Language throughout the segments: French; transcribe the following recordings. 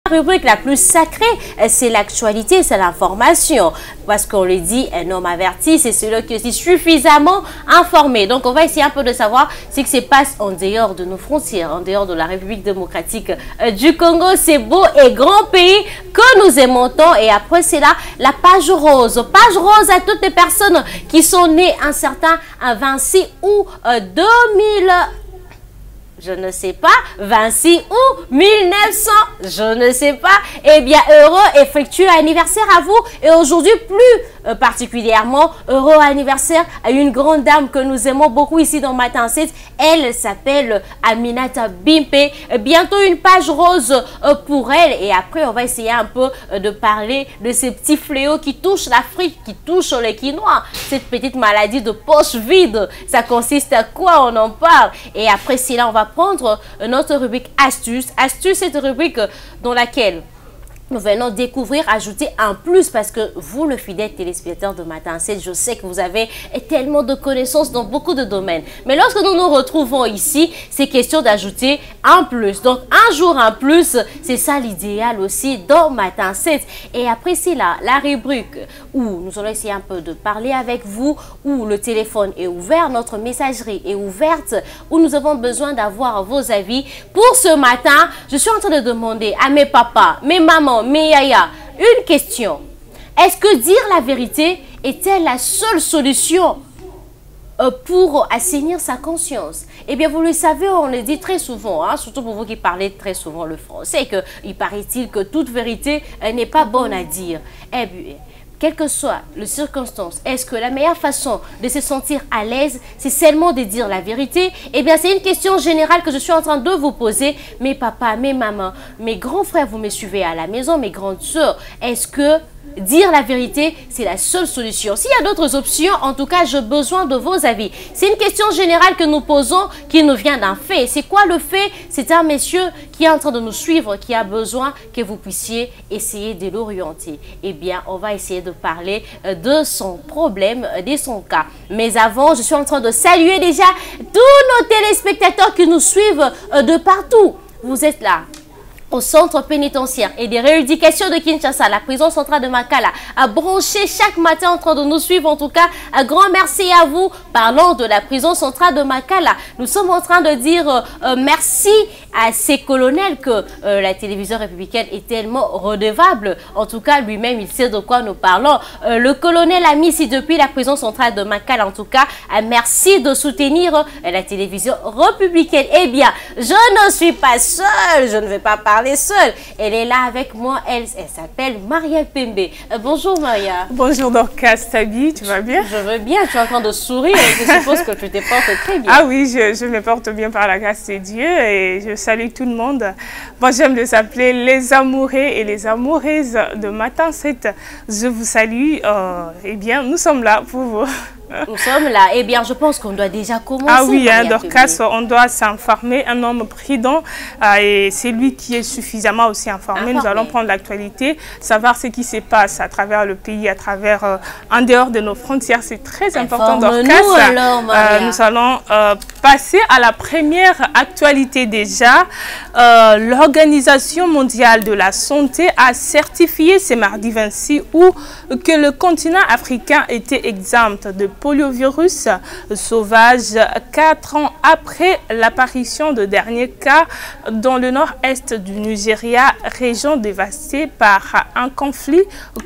La rubrique la plus sacrée, c'est l'actualité, c'est l'information. Parce qu'on le dit, un homme averti, c'est celui qui est suffisamment informé. Donc, on va essayer un peu de savoir ce qui se passe en dehors de nos frontières, en dehors de la République démocratique du Congo. C'est beau et grand pays que nous aimons tant. Et après, c'est là la page rose. Page rose à toutes les personnes qui sont nées un certain 26 août 2000. Je ne sais pas, 26 août 1900, je ne sais pas. Eh bien, heureux effectueux anniversaire à vous. Et aujourd'hui, plus particulièrement, heureux anniversaire à une grande dame que nous aimons beaucoup ici dans Matin 7. Elle s'appelle Aminata Bimpe. Bientôt une page rose pour elle. Et après, on va essayer un peu de parler de ces petits fléaux qui touchent l'Afrique, qui touchent les Quinois. Cette petite maladie de poche vide, ça consiste à quoi? On en parle. Et après, c'est là, on va prendre notre rubrique astuce. Astuce, c'est une rubrique dans laquelle nous venons découvrir, ajouter un plus parce que vous, le fidèle téléspectateur de Matin 7, je sais que vous avez tellement de connaissances dans beaucoup de domaines. Mais lorsque nous nous retrouvons ici, c'est question d'ajouter un plus. Donc, un jour un plus, c'est ça l'idéal aussi dans Matin 7. Et après, c'est là la rubrique où nous allons essayer un peu de parler avec vous, où le téléphone est ouvert, notre messagerie est ouverte, où nous avons besoin d'avoir vos avis. Pour ce matin, je suis en train de demander à mes papas, mes mamans, mes yaya, une question. Est-ce que dire la vérité est-elle la seule solution pour assainir sa conscience? Eh bien, vous le savez, on le dit très souvent, hein, surtout pour vous qui parlez très souvent le français, qu'il paraît-il que toute vérité n'est pas bonne à dire. Eh bien, quelle que soit les circonstances, est-ce que la meilleure façon de se sentir à l'aise, c'est seulement de dire la vérité? Eh bien, c'est une question générale que je suis en train de vous poser. Mes papas, mes mamans, mes grands frères, vous me suivez à la maison, mes grandes sœurs, est-ce que dire la vérité, c'est la seule solution? S'il y a d'autres options, en tout cas, j'ai besoin de vos avis. C'est une question générale que nous posons qui nous vient d'un fait. C'est quoi le fait? C'est un monsieur qui est en train de nous suivre, qui a besoin que vous puissiez essayer de l'orienter. Eh bien, on va essayer de parler de son problème, de son cas. Mais avant, je suis en train de saluer déjà tous nos téléspectateurs qui nous suivent de partout. Vous êtes là au centre pénitentiaire et des rééducations de Kinshasa, la prison centrale de Makala, à brancher chaque matin en train de nous suivre. En tout cas, un grand merci à vous. Parlant de la prison centrale de Makala, nous sommes en train de dire merci à ces colonels que la télévision républicaine est tellement redevable. En tout cas, lui-même, il sait de quoi nous parlons. Le colonel a mis ici depuis la prison centrale de Makala. En tout cas, merci de soutenir la télévision républicaine. Eh bien, je ne suis pas seule. Je ne vais pas parler seule. Elle est là avec moi. Elle s'appelle Maria Pembe. Bonjour Maria. Bonjour Dorcas Tabi, tu vas bien? Je veux bien. Tu es en train de sourire. Je suppose que tu te portes très bien. Ah oui, je me porte bien par la grâce de Dieu et je salue tout le monde. Moi, j'aime les appeler les amoureux et les amoureuses de Matin 7. Je vous salue. Eh bien, nous sommes là pour vous. Nous sommes là. Eh bien, je pense qu'on doit déjà commencer. Ah oui, hein, Dorcas, on doit s'informer. Un homme prudent, et c'est lui qui est suffisamment aussi informé. Nous allons prendre l'actualité, savoir ce qui se passe à travers le pays, à travers, en dehors de nos frontières. C'est très important, Dorcas. Nous allons passer à la première actualité déjà. L'Organisation mondiale de la santé a certifié ce mardi 26 août que le continent africain était exempt de poliovirus sauvage 4 ans après l'apparition de derniers cas dans le nord-est du Nigeria, région dévastée par un conflit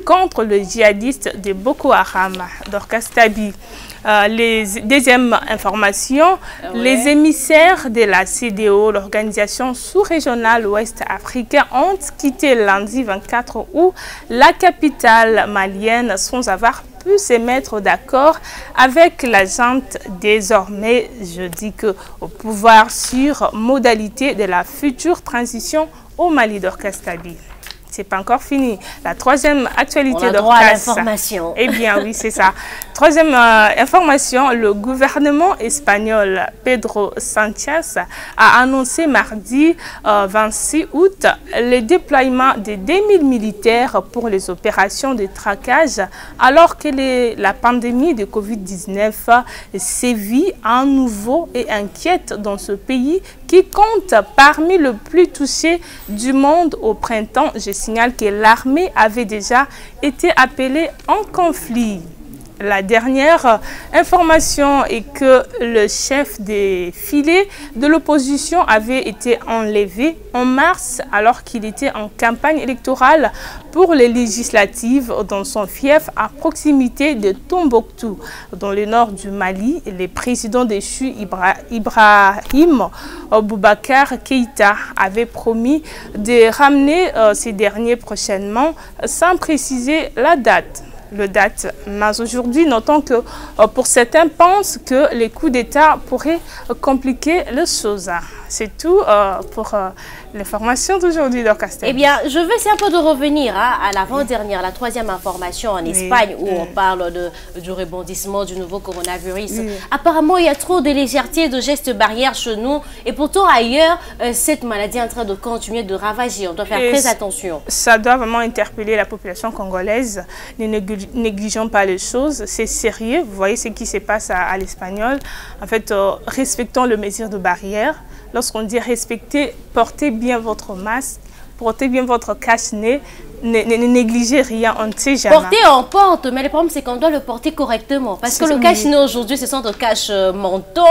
contre le djihadiste de Boko Haram. Dorcas Tabi. Deuxième information, les émissaires de la CEDEAO, l'organisation sous-régionale ouest africaine, ont quitté lundi 24 août la capitale malienne sans avoir pu se mettre d'accord avec la junte. Désormais, je dis que au pouvoir sur modalité de la future transition au Mali. Dorcas Tabi. C'est pas encore fini. La troisième actualité de droit à l'information. Eh bien, oui, c'est ça. troisième information, le gouvernement espagnol Pedro Sánchez a annoncé mardi 26 août le déploiement de 2000 militaires pour les opérations de traquage alors que la pandémie de Covid-19 sévit à nouveau et inquiète dans ce pays qui compte parmi les plus touchés du monde au printemps. Je signale que l'armée avait déjà été appelée en conflit. La dernière information est que le chef des filets de l'opposition avait été enlevé en mars alors qu'il était en campagne électorale pour les législatives dans son fief à proximité de Tombouctou, dans le nord du Mali. Le président déchu Ibrahim Boubacar Keïta avait promis de ramener ces derniers prochainement sans préciser la date. Mais aujourd'hui, notons que pour certains pensent que les coups d'État pourraient compliquer les choses. C'est tout pour l'information d'aujourd'hui, Dorcas. Eh bien, je veux essayer un peu de revenir à l'avant-dernière, la troisième information en Espagne où on parle du rebondissement du nouveau coronavirus. Apparemment, il y a trop de légèreté, de gestes barrières chez nous. Et pourtant, ailleurs, cette maladie est en train de continuer de ravager. On doit faire très attention. Ça doit vraiment interpeller la population congolaise. Ne négligeons pas les choses. C'est sérieux. Vous voyez ce qui se passe à l'Espagnol. En fait, respectons les mesures de barrière. Lorsqu'on dit respecter, portez bien votre masque, portez bien votre cache-nez, ne négligez rien, on ne sait jamais. Porter, on porte, mais le problème c'est qu'on doit le porter correctement. Parce que le cache-nez aujourd'hui, ce sont de cache-manteau,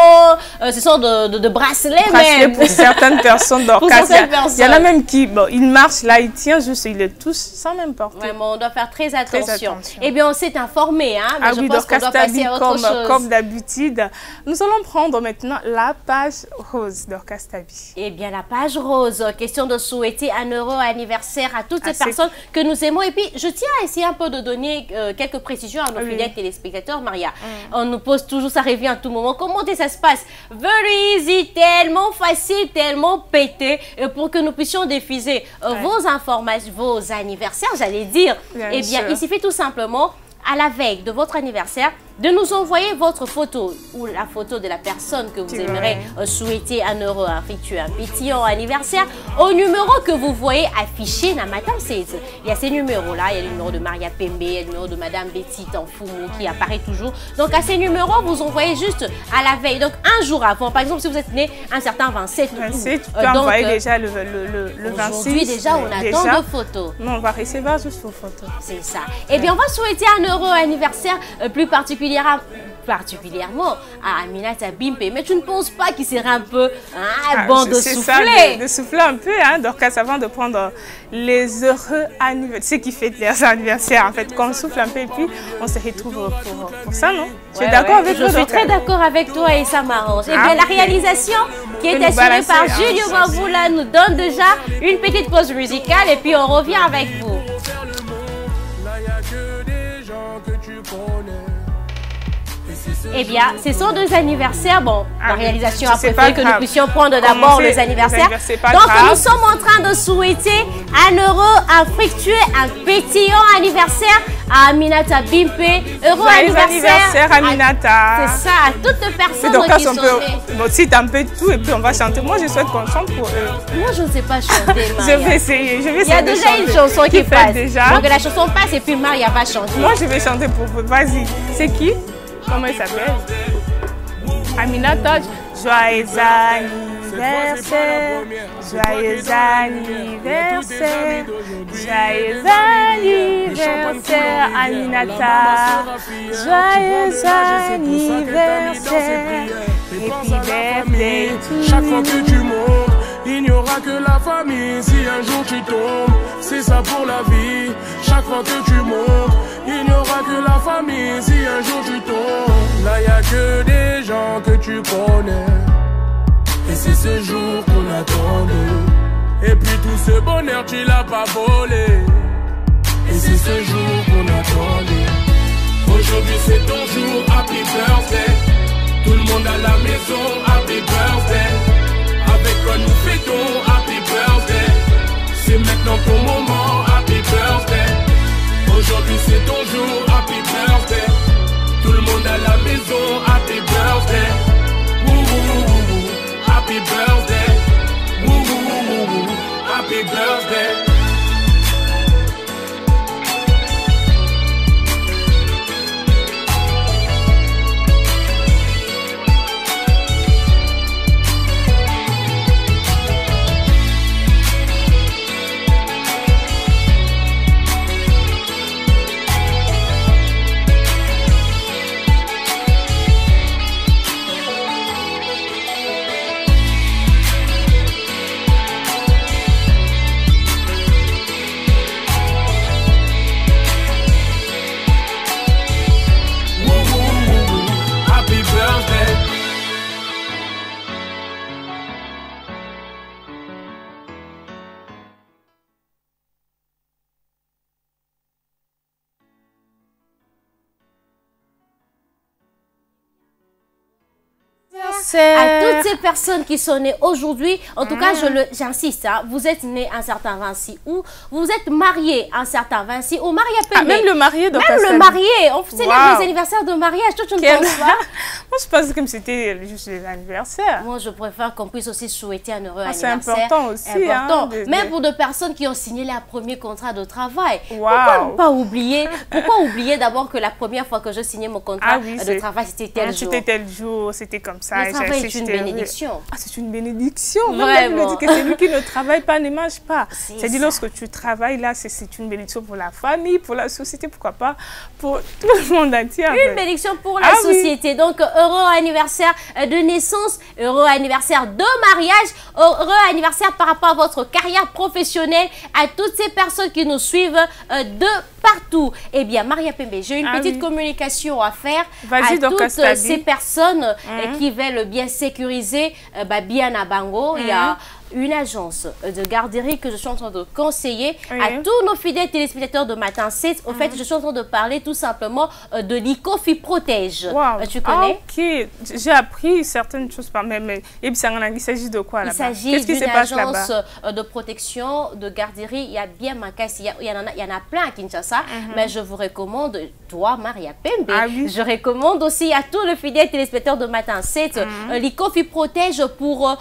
ce sont de bracelets même. Pour certaines personnes, il y en a même qui, bon, il marche là, il tient juste, il le touche sans même porter. Vraiment, on doit faire très attention. Eh bien, on s'est informé, hein, mais je pense qu'on doit passer à autre chose. Comme d'habitude, nous allons prendre maintenant la page rose Dorcas Tabi. Eh bien, la page rose, question de souhaiter un heureux anniversaire à toutes ces personnes que nous aimons. Et puis, je tiens à essayer un peu de donner quelques précisions à nos fidèles téléspectateurs, Maria. On nous pose toujours, ça revient à tout moment. Comment ça se passe? Very easy, tellement facile, tellement pété, pour que nous puissions diffuser vos informations, vos anniversaires, j'allais dire. Eh bien, il suffit tout simplement, à la veille de votre anniversaire, de nous envoyer votre photo ou la photo de la personne que vous aimeriez souhaiter un heureux, affectueux, un pétillant anniversaire au numéro que vous voyez affiché dans Matin 16. Il y a ces numéros-là, il y a le numéro de Maria Pembe, il y a le numéro de Madame Betty Tanfoumou qui apparaît toujours. Donc à ces numéros, vous envoyez juste à la veille, donc un jour avant. Par exemple, si vous êtes né un certain 27 août, tu peux envoyer déjà le 26. Aujourd'hui déjà, on attend de photos. Non, on va recevoir juste vos photos. C'est ça. Eh bien, on va souhaiter un heureux anniversaire plus particulièrement à Aminata Bimpe. Mais tu ne penses pas qu'il serait un peu bon de souffler? De souffler un peu, hein, Dorcas, avant de prendre les heureux anniversaires. Ce qui fait les anniversaires, en fait, qu'on souffle un peu et puis on se retrouve pour ça, non? Tu es d'accord avec moi? Je suis très d'accord avec toi et ça m'arrange. Et bien, la réalisation qui est assurée par Julio Bamboula nous donne déjà une petite pause musicale et puis on revient avec vous. Eh bien, ce sont deux anniversaires. Bon, la réalisation a préféré que nous puissions prendre d'abord les anniversaires. Donc, nous sommes en train de souhaiter un heureux, un fructueux, un pétillant anniversaire à Aminata Bimpe. Heureux anniversaire Aminata. C'est ça, à toutes les personnes qui sont nées. Bon, si tu un peu tout et puis on va chanter. Moi, je souhaite qu'on chante pour eux. Moi, je ne sais pas chanter, Maria. Je vais essayer. Il y a déjà une chanson qui passe. Donc, la chanson passe et puis Maria va chanter. Moi, je vais chanter pour vous. Vas-y. C'est qui? Comment il s'appelle? Aminata. Joyeux anniversaire, joyeux anniversaire, joyeux anniversaire, Aminata. Joyeux anniversaire, happy birthday to chaque fois que tu montes, il n'y aura que la famille. Si un jour tu tombes, c'est ça pour la vie. Chaque fois que tu montes, il n'y aura que la famille. Si un jour tu tombes, là y a que des gens que tu connais. Et c'est ce jour qu'on attendait. Et puis tout ce bonheur tu l'as pas volé. Et c'est ce jour qu'on attendait. Aujourd'hui c'est ton jour, happy birthday. Tout le monde à la maison, happy birthday. Avec quoi nous fêtons, happy birthday. C'est maintenant ton moment, happy birthday. Aujourd'hui c'est ton jour, happy birthday. Tout le monde monde à la maison. Happy birthday. Happy birthday. Happy birthday. À toutes ces personnes qui sont nées aujourd'hui, en tout cas, j'insiste, hein, vous êtes né un certain Vinci ou vous êtes marié un certain Vinci ou Maria Pembe. Même le marié, donc même le marié, on célèbre les anniversaires de mariage. Toi, tu ne penses pas? Moi, je pense que c'était juste les anniversaires. Moi, je préfère qu'on puisse aussi souhaiter un heureux C'est anniversaire. important aussi. Important. Hein, même pour des personnes qui ont signé leur premier contrat de travail. Pourquoi ne pas oublier? Pourquoi oublier d'abord que la première fois que je signais mon contrat de travail, c'était tel jour? C'était tel jour, c'était comme ça. Le travail est une bénédiction. Ah, c'est une bénédiction. Vraiment. Que celui qui ne travaille pas ne mange pas. C'est-à-dire lorsque tu travailles là, c'est une bénédiction pour la famille, pour la société, pourquoi pas pour tout le monde entier. Une bénédiction pour la société. Donc, heureux anniversaire de naissance, heureux anniversaire de mariage, heureux anniversaire par rapport à votre carrière professionnelle, à toutes ces personnes qui nous suivent de partout. Eh bien, Maria Pembe, j'ai une petite communication à faire à toutes ces personnes qui veulent bien sécuriser bien à Bango. Il y a une agence de garderie que je suis en train de conseiller à tous nos fidèles téléspectateurs de Matin 7. Au fait, je suis en train de parler tout simplement de l'Icofi Protège. Tu connais? Ok, j'ai appris certaines choses par même. Il s'agit de quoi là-bas? Il s'agit d'une agence de protection, de garderie. Il y a bien Makassi, il y en a plein à Kinshasa, mais je vous recommande, toi, Maria Pembe, je recommande aussi à tous les fidèles téléspectateurs de Matin 7, l'Icofi Protège pour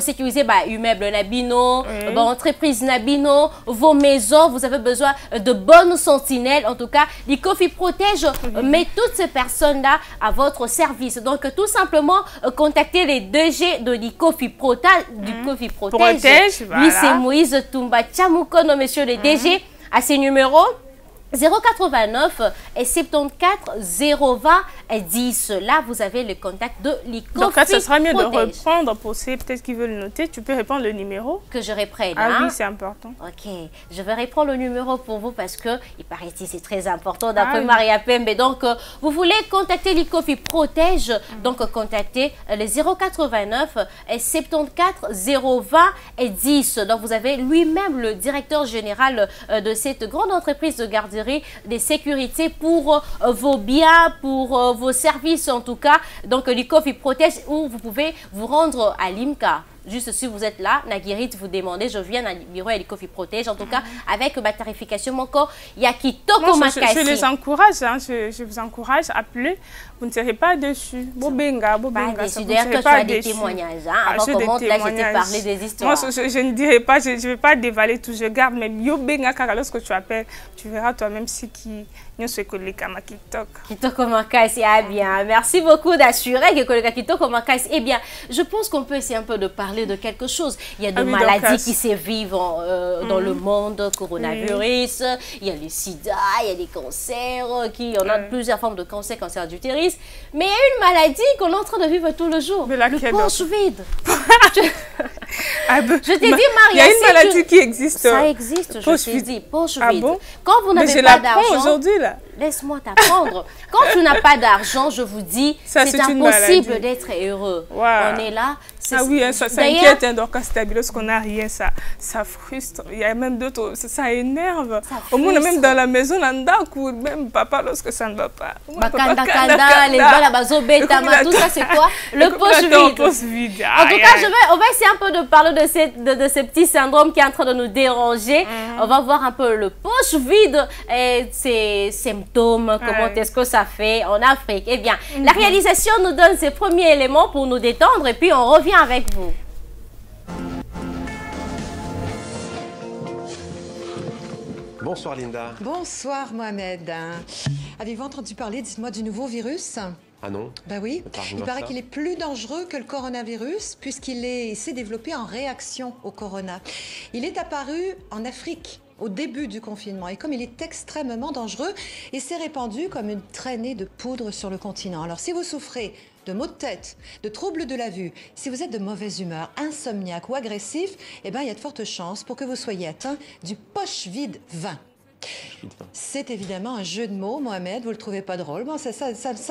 sécuriser immeuble Nabino, entreprise Nabino, vos maisons. Vous avez besoin de bonnes sentinelles. En tout cas, l'Icofi Protège met toutes ces personnes-là à votre service. Donc, tout simplement, contactez les DG de l'Icofi Protège. Lui, c'est Moïse Toumba Tchamukono, monsieur le DG, à ces numéros 089 et 74 020 et 10. Là, vous avez le contact de l'Icofi. Donc, ça sera mieux de reprendre pour ceux peut-être qui veulent noter. Tu peux répondre le numéro que je reprenne. Ah oui, c'est important. Ok, je vais reprendre le numéro pour vous parce que il paraît que c'est très important d'après Maria Pembe. Donc, vous voulez contacter l'Icofi Protège, donc contactez les 089 et 74 020 et 10. Donc, vous avez lui-même le directeur général de cette grande entreprise de garderie, des sécurités pour vos biens, pour vos services en tout cas. Donc l'Icofi Protège, où vous pouvez vous rendre à l'IMCA. Juste si vous êtes là, Naguirit, vous demandez, je viens au bureau à l'Icofi Protège. En tout cas, avec ma tarification, encore, il y a Kitoko Makassi. Je les encourage, hein, je vous encourage à appeler. Vous ne serez pas déçus. Bobenga, D'ailleurs, que tu as des témoignages. Hein, avant qu'on là, je t'ai parlé des histoires. Moi, je ne dirai pas, je ne vais pas dévaler tout, je garde. Mais Yobenga, car lorsque tu appelles, tu verras toi-même si qui nous se collègue à Kitoko Makassi, bien. Merci beaucoup d'assurer que collègue Kitoko Makassi. Eh bien, je pense qu'on peut essayer un peu de parler de quelque chose. Il y a des maladies qui se vivent dans le monde, coronavirus, il y a le sida, il y a des cancers, on a plusieurs formes de cancer d'utérus. Mais il y a une maladie qu'on est en train de vivre tout le jour, le poche vide. Je t'ai dit, Maria, il y a une maladie qui existe. Ça existe, je t'ai dit, poche vide. Quand vous n'avez pas d'argent, aujourd'hui là. Laisse-moi t'apprendre. Quand tu n'as pas d'argent, je vous dis, c'est impossible d'être heureux. On est là. Ah oui, hein, ça inquiète, hein, donc lorsqu'on n'a rien, ça frustre. Il y a même d'autres, ça énerve. Au moins, même dans la maison, même papa, lorsque ça ne va pas. Bakanda, les balles à bazo, bétama, tout ça, c'est quoi? Le poche vide. En tout cas, on va essayer un peu de parlons de ce petit syndrome qui est en train de nous déranger. On va voir un peu le poche vide et ses symptômes, comment est-ce que ça fait en Afrique. Eh bien, la réalisation nous donne ses premiers éléments pour nous détendre et puis on revient avec vous. Bonsoir Linda. Bonsoir Mohamed. Avez-vous entendu parler, dites-moi, du nouveau virus? Ah non? Ben oui, il paraît qu'il est plus dangereux que le coronavirus puisqu'il s'est développé en réaction au corona. Il est apparu en Afrique au début du confinement et comme il est extrêmement dangereux, il s'est répandu comme une traînée de poudre sur le continent. Alors si vous souffrez de maux de tête, de troubles de la vue, si vous êtes de mauvaise humeur, insomniaque ou agressif, eh bien, il y a de fortes chances pour que vous soyez atteint du poche vide 20. C'est évidemment un jeu de mots, Mohamed. Vous le trouvez pas drôle? Bon, ça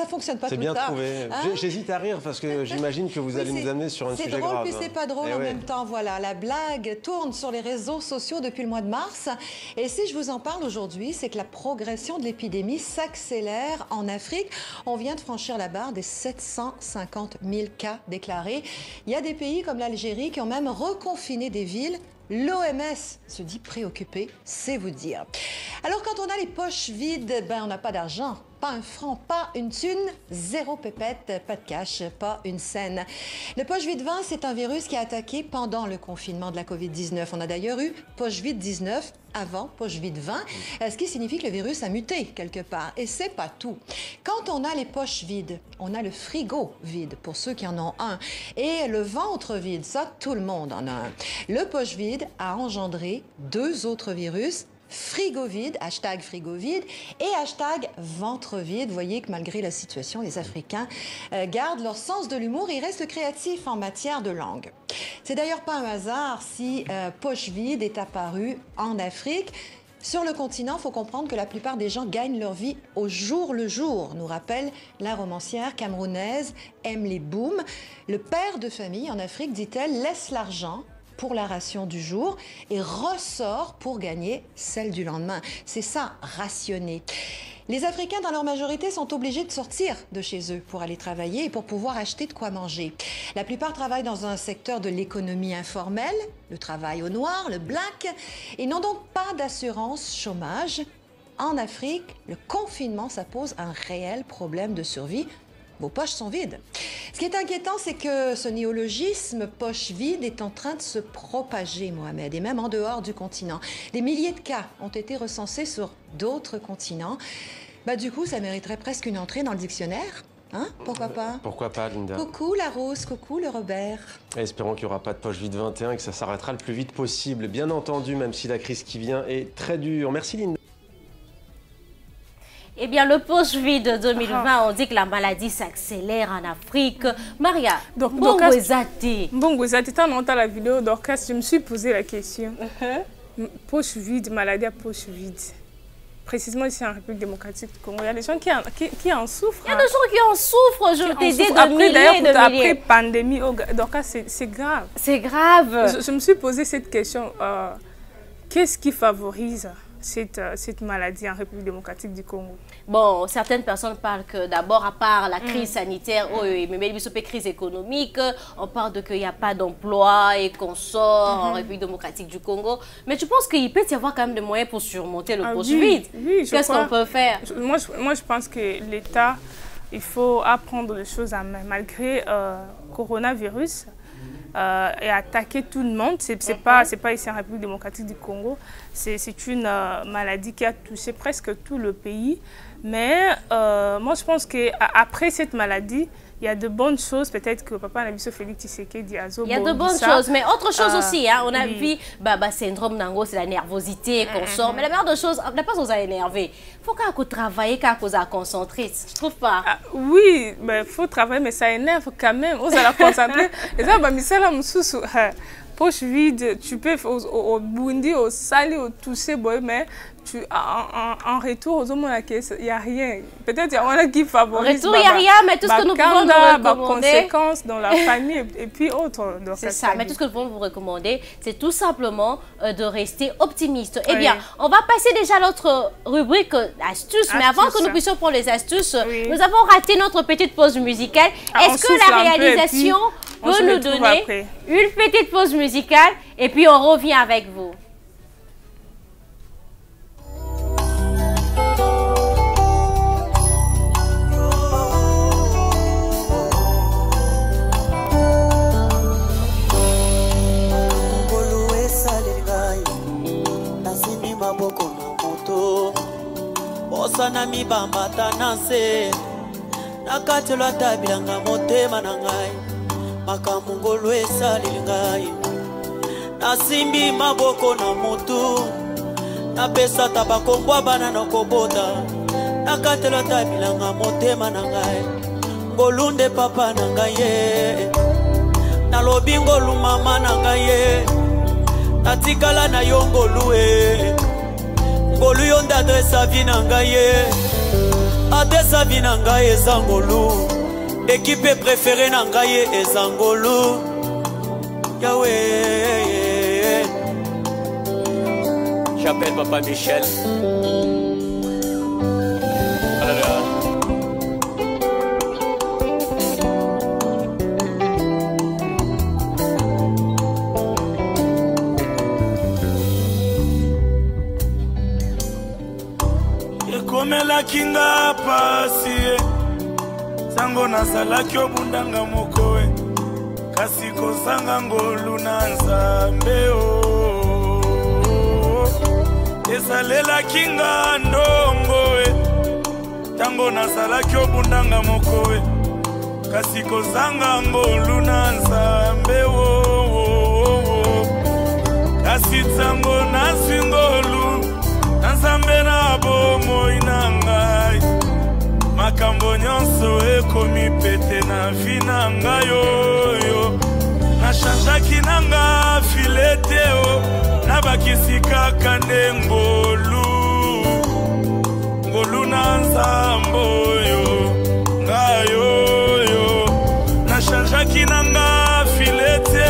fonctionne pas tout le temps. C'est bien trouvé. Hein? J'hésite à rire parce que j'imagine que vous allez nous amener sur un sujet grave. C'est drôle, puis c'est pas drôle en même temps. Voilà, la blague tourne sur les réseaux sociaux depuis le mois de mars. Et si je vous en parle aujourd'hui, c'est que la progression de l'épidémie s'accélère en Afrique. On vient de franchir la barre des 750 000 cas déclarés. Il y a des pays comme l'Algérie qui ont même reconfiné des villes. L'OMS se dit préoccupée, c'est vous dire. Alors quand on a les poches vides, ben on n'a pas d'argent, pas un franc, pas une thune, zéro pépette, pas de cash, pas une scène. Le poche vide 20, c'est un virus qui a attaqué pendant le confinement de la COVID-19. On a d'ailleurs eu poche vide 19 avant poche vide 20, ce qui signifie que le virus a muté quelque part. Et c'est pas tout. Quand on a les poches vides, on a le frigo vide pour ceux qui en ont un. Et le ventre vide, ça, tout le monde en a un. Le poche vide a engendré 2 autres virus, frigo vide, hashtag frigo vide, et hashtag ventre vide. Vous voyez que malgré la situation, les Africains gardent leur sens de l'humour et restent créatifs en matière de langue. C'est d'ailleurs pas un hasard si poche vide est apparu en Afrique. Sur le continent, il faut comprendre que la plupart des gens gagnent leur vie au jour le jour, nous rappelle la romancière camerounaise Emily Boom. Le père de famille en Afrique, dit-elle, laisse l'argent pour la ration du jour et ressort pour gagner celle du lendemain. C'est ça, rationner. Les Africains, dans leur majorité, sont obligés de sortir de chez eux pour aller travailler et pour pouvoir acheter de quoi manger. La plupart travaillent dans un secteur de l'économie informelle, le travail au noir, le black, et n'ont donc pas d'assurance chômage. En Afrique, le confinement, ça pose un réel problème de survie. Vos poches sont vides. Ce qui est inquiétant, c'est que ce néologisme poche vide est en train de se propager, Mohamed, et même en dehors du continent. Des milliers de cas ont été recensés sur d'autres continents. Bah, du coup, ça mériterait presque une entrée dans le dictionnaire. Hein? Pourquoi pas? Pourquoi pas, Linda? Coucou la Rose, coucou le Robert. Et espérons qu'il n'y aura pas de poche vide 21 et que ça s'arrêtera le plus vite possible. Bien entendu, même si la crise qui vient est très dure. Merci, Linda. Eh bien, le poche vide 2020, on dit que la maladie s'accélère en Afrique. Maria, bon Gwezati, tant longtemps la vidéo d'Orcas, je me suis posé la question. Poche vide, maladie à poche vide. Précisément ici en République démocratique du Congo, il y a des gens qui en souffrent. Il y a des gens qui en souffrent, je t'ai dit de milliers et de milliers. Après pandémie, d'Orcas, c'est grave. C'est grave. Je me suis posé cette question. Qu'est-ce qui favorise cette maladie en République démocratique du Congo? Bon, certaines personnes parlent que d'abord, à part la crise sanitaire, mais une crise économique, on parle de qu'il n'y a pas d'emploi et qu'on sort en République démocratique du Congo. Mais tu penses qu'il peut y avoir quand même des moyens pour surmonter le poche vide? Oui, qu'est-ce qu'on peut faire? Moi, je pense que l'État, il faut apprendre les choses en main. Malgré coronavirus, et attaquer tout le monde. C'est pas ici en République démocratique du Congo. C'est une maladie qui a touché presque tout le pays. Mais moi, je pense qu'après cette maladie, il y a de bonnes choses. Peut-être que Papa Nabiso Félix Tshisekedi a il y a de bonnes choses, mais autre chose aussi. Hein, on a vu syndrome Nango, c'est la nervosité qu'on sort. Mais la meilleure des choses, on n'a pas besoin d'énerver. Il faut qu'on travaille, qu'on se concentre. Je trouve pas. Oui, mais il faut travailler, mais ça énerve quand même. On se concentrer. Et ça, poche vide, tu peux au Burundi, au Sali, au toucher, mais en retour, il n'y a rien. Peut-être qu'il y a qui favorise. En retour, il n'y a rien, mais tout ce que nous pouvons vous recommander. Conséquences dans la famille et puis autres. C'est ça, mais tout ce que nous pouvons vous recommander, c'est tout simplement de rester optimiste. Eh bien, on va passer déjà à notre rubrique astuces. Mais avant que nous puissions prendre les astuces, nous avons raté notre petite pause musicale. Est-ce que la réalisation peut nous donner une petite pause musicale et puis on revient avec vous. Osana mi bambata nase nakatelo atabilanga motema na ngai makambo ngolu esaleli ngai nasimbi maboko na mutu napesa tabakombwa bana na kobota nakatelo atabilanga motema na ngai ngolunde papa na ngai ye nalobi ngolu mama na ngai ye natikala na yo ngolu e ngolu yo nde adrese avi na ngai ye adrese avi na ngai eza ngolu ekipe préféré na ngai ye eza ngolu yawe. J'appelle Papa Michel. Ekomelaki nga pasi sango nasalaki obundanga moko kasi kozanga ngolu na nzambe esalelaki nga ndongo tango nasalaki obundanga moko kasi kozanga ngolu na nzambe kasi tango nazwi ngolu nzambe na bomoi na ngai makambo nyonso ekomi pete na vi na ngai oyo nashanjaki na nga filete nabakisi kaka nde ngolu na nzambe oyo ngai oyo nashanjaki na nga filete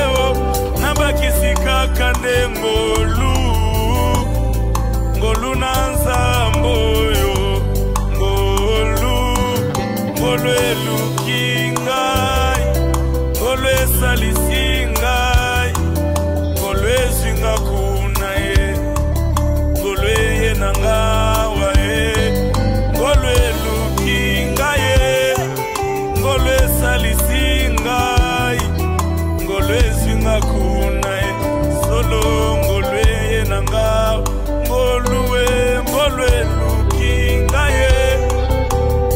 nabakisi kaka nde ngolu na nzambe oyo ngolu eluki ngai ngolu esalisi ngai ngolu ezwi nga kuna ye ngolu eye na ngawa ye ngolu eluki ngai ye ngolu esalisi ngai ngolu ezwi nga kuna ye solo ngolu eye na ngawa ngolu eluki ngai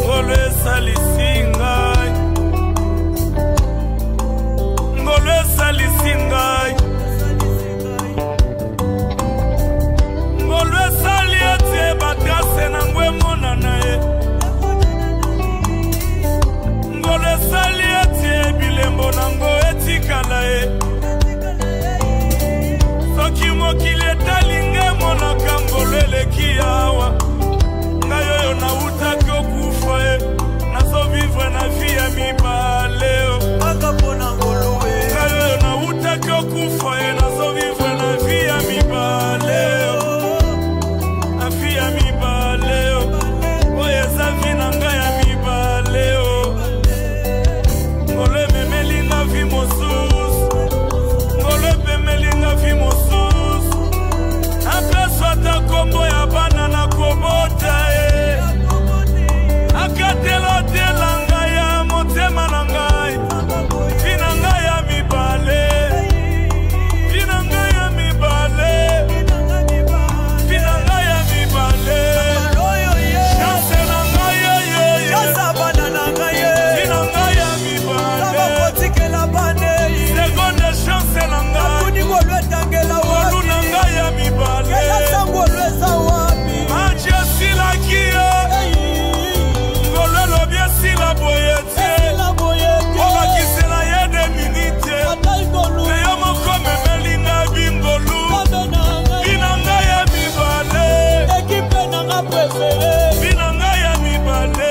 ngolu esalisi ngai ngolu esalisi ngai ngolu esali ete batrase na ngwe emonana ye ngolu esali ete bilembo na ngo etikala ye soki mokili etali nge monaka ngolu eleki awa ngai oyo nautaki okufa ye nazovivre na vi ya mibale aka mpona ngolu ngai oyo nautaki okufa ye nazovivre na vi ya mibale na vi ya mibale oyo eza vi na ngai ya mibale ngolu ememeli nga vi mosusu ngolu epemeli nga vi mosusu apeswata kombo ya bana na kobota akatelotela ngai ya motema na ngai vi na ngai ya mibale vi na ngai ya mibale vi na ngai ya mibale chance na ngai bana na ngai vi na ngai ya mibale seconde chance na ngai ngolu na ngai ya mibale maji esilaki ye ngolu elobi esila boye te obakisela ye de minite me yo moko memeli ngai bingolu bina ngai ya mibale bina ngai ya mibale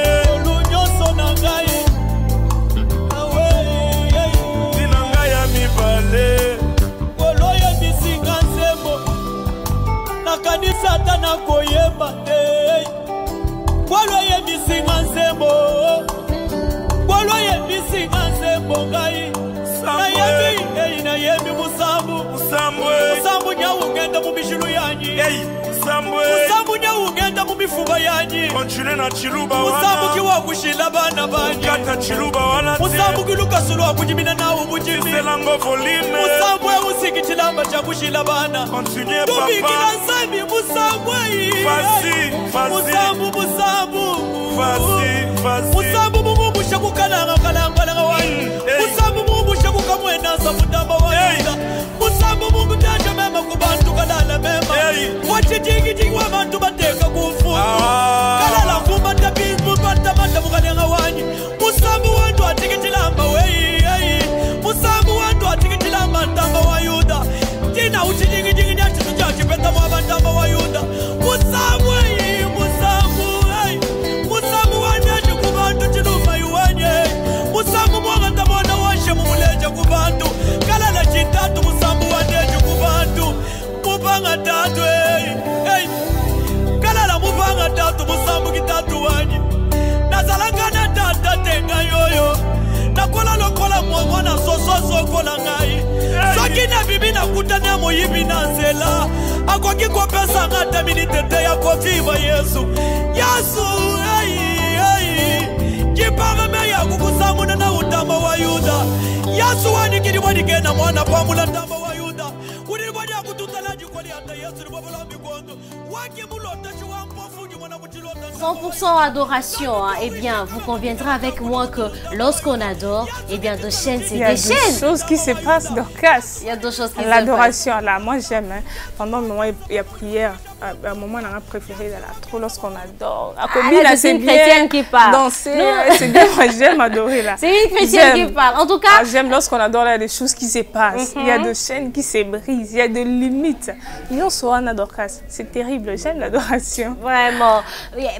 bina ngai ya mibale nakanisa ata nakoyeba te ngolu oyebisinga nzembo ngolu oyebisinga nzembo ngai ugenda mu mishilu yanyi musambu nya ugenda mu mifuba yanyi musambu kiwa kushila bana banyi musambu kilukasulwa kujimina nawo bujimi musambu usikitilamba cha kushila bana tubikila sami musambu musambu mumumusha kukalanga wanyi musambu mumumusha kukamwenasa mutamba wanyi musambu mungu taja mema kubantu kalala mema wachijigijigi wa bantu bateka kufu kalala kumba tabizu batamata mukalenga wanyi musambu wantu atikitilamba weyi musambu wantu atikitilamba ntamba wa yuda tina uchijigijigi nyachisi chachipeta mwa bantamba wa yuda musambu musambu wanyaje kubantu chiluma yuwanye musambu mwanga tabona washe mumuleje kubantu kalala chitatu musambu wanyaje kubantu mupanga tatu kalala mupanga tatu musambu kitatu wanyi nazalangana tata tenga yoyo nakola lokola mwongona sososo kola ngai sokina bibi nakutana moyibi na nzela akoki kopesa ngata minitete ya kofiva Yesu kiparame ya kukusamuna na utamba wa Yuda Yesu wanikiri wanikena mwana pamula tamba wa Yuda uribodi ya kututala jikoli hata Yesu ribobola mikondo waki mulota chwa mpofuji mwana mutilota 100% adoration, hein. Eh bien, vous conviendrez avec moi que lorsqu'on adore, eh bien, de chaînes, c'est des chaînes. Il y a des choses qui se passent, Dorcas. Il y a deux choses qui se passent. L'adoration, là, moi j'aime. Hein. Pendant le moment, il y a prière. Un moment, on a préféré trop lorsqu'on adore. Là, c'est une chrétienne qui parle. Danser, c'est bien, moi j'aime adorer là. C'est une chrétienne qui parle. En tout cas, j'aime lorsqu'on adore, là, il y a des choses qui se passent. Il y a des chaînes qui se brisent, il y a des limites. Nous, on adore, c'est terrible. J'aime l'adoration. Vraiment.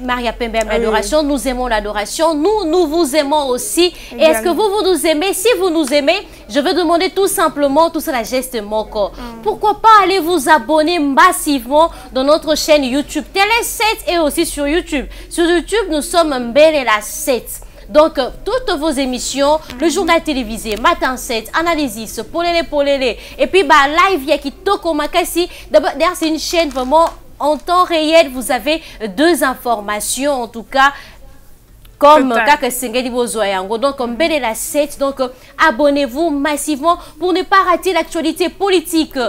Maria Pembe, l'adoration, nous aimons l'adoration. Nous vous aimons aussi. Et est-ce que vous nous aimez? Si vous nous aimez, je veux demander tout simplement, tout ça, la geste Moko. Pourquoi pas aller vous abonner massivement dans notre chaîne YouTube Télé 7 et aussi sur YouTube. Sur YouTube, nous sommes Mbelela 7. Donc, toutes vos émissions, le journal télévisé, Matin 7, Analysis, Polélé, et puis bah, live Yakitoko Makasi. D'ailleurs, c'est une chaîne vraiment en temps réel. Vous avez deux informations, en tout cas, comme Kaka Sengeli Bozoyango. Donc, comme Mbelela 7, donc abonnez-vous massivement pour ne pas rater l'actualité politique,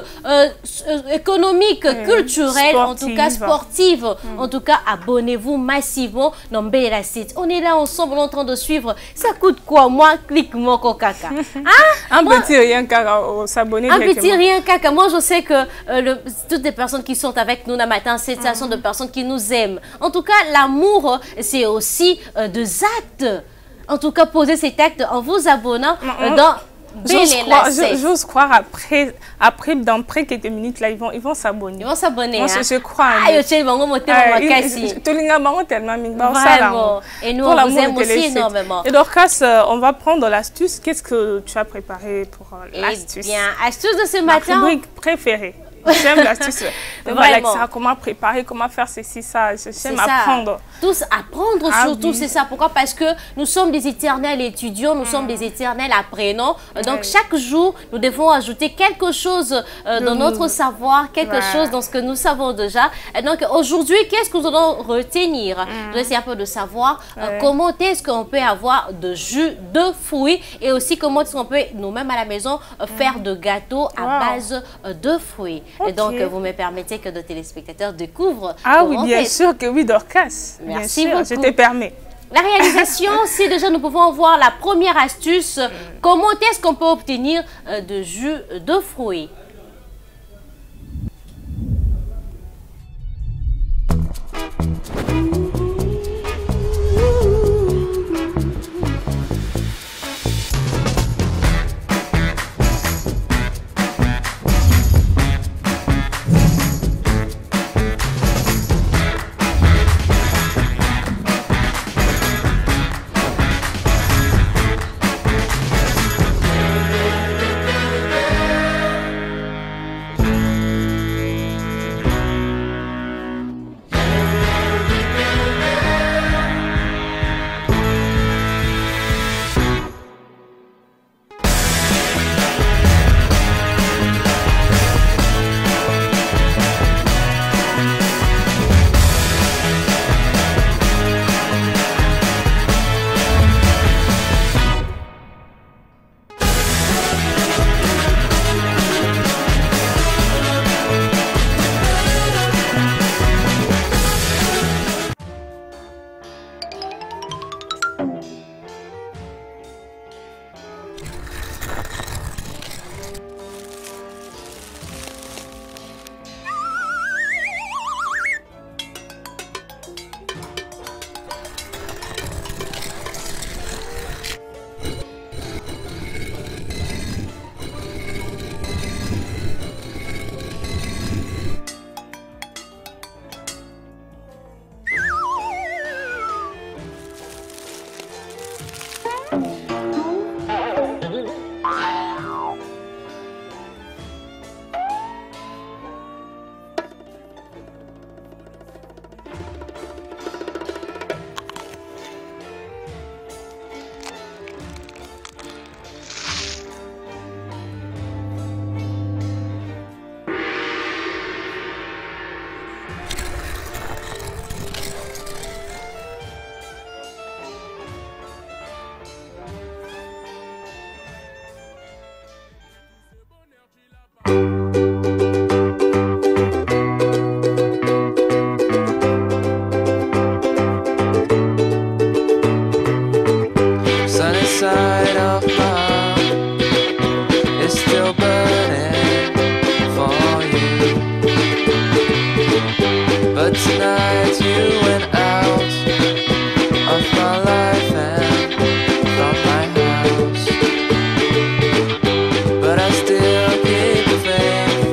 économique, culturelle, en tout cas sportive. En tout cas, abonnez-vous massivement dans Mbelela 7. On est là ensemble en train de suivre. Ça coûte quoi? Moi, clique mon Kaka. Un petit rien Kaka, s'abonner. Un petit rien Kaka. Moi, je sais que toutes les personnes qui sont avec nous le matin, ce sont des personnes qui nous aiment. En tout cas, l'amour, c'est aussi de actes. En tout cas, posez cet acte en vous abonnant dans J'ose croire après dans quelques minutes là, ils vont s'abonner. Ils vont s'abonner. Je crois. Vraiment. Et nous, on vous aime aussi énormément. Et Dorcas, on va prendre l'astuce. Qu'est-ce que tu as préparé pour l'astuce? Eh bien, astuce de ce matin. Ma rubrique préférée. J'aime l'astuce. Voilà, comment préparer, comment faire ceci, ça. J'aime apprendre. Tous apprendre surtout, c'est ça. Pourquoi? Parce que nous sommes des éternels étudiants, nous sommes des éternels apprenants. Donc, chaque jour, nous devons ajouter quelque chose dans notre savoir, quelque chose dans ce que nous savons déjà. Et donc, aujourd'hui, qu'est-ce que nous allons retenir? Je vais essayer un peu de savoir comment est-ce qu'on peut avoir de jus de fruits et aussi comment est-ce qu'on peut, nous-mêmes à la maison, faire de gâteaux à base de fruits. Et donc, vous me permettez que nos téléspectateurs découvrent. Ah oui, bien sûr que oui, Dorcas. Merci beaucoup. Je te permets. La réalisation, c'est déjà, nous pouvons voir la première astuce. Comment est-ce qu'on peut obtenir de jus de fruits? But tonight you went out of my life and from my house. But I still keep the faith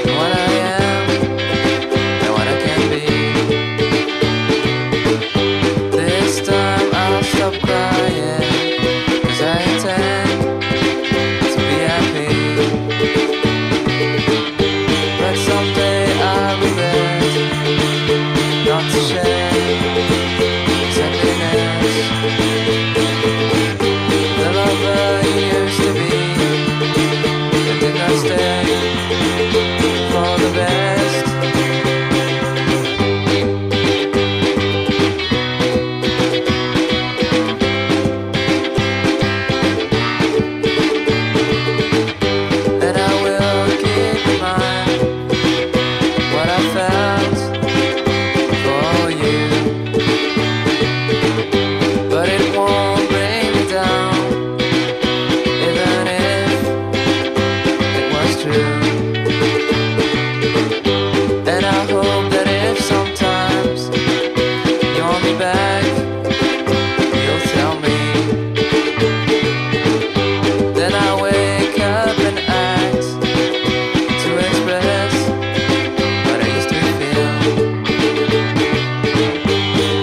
in what I am and what I can be. This time I'll stop crying, 'cause I intend to be happy. But someday I'll regret not to share this happiness. The lover you used to be, but did not stay for the best. And I will keep in mind what I felt for you, but it won't bring me down, even if it was true. And I hope that if sometimes you want me back, you'll tell me. Then I wake up and act to express what I used to feel.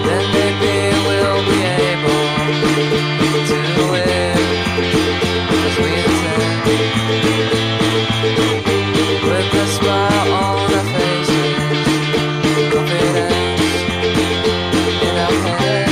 Then maybe we'll be able to live as we intend, with a smile on our faces, confidence in our head.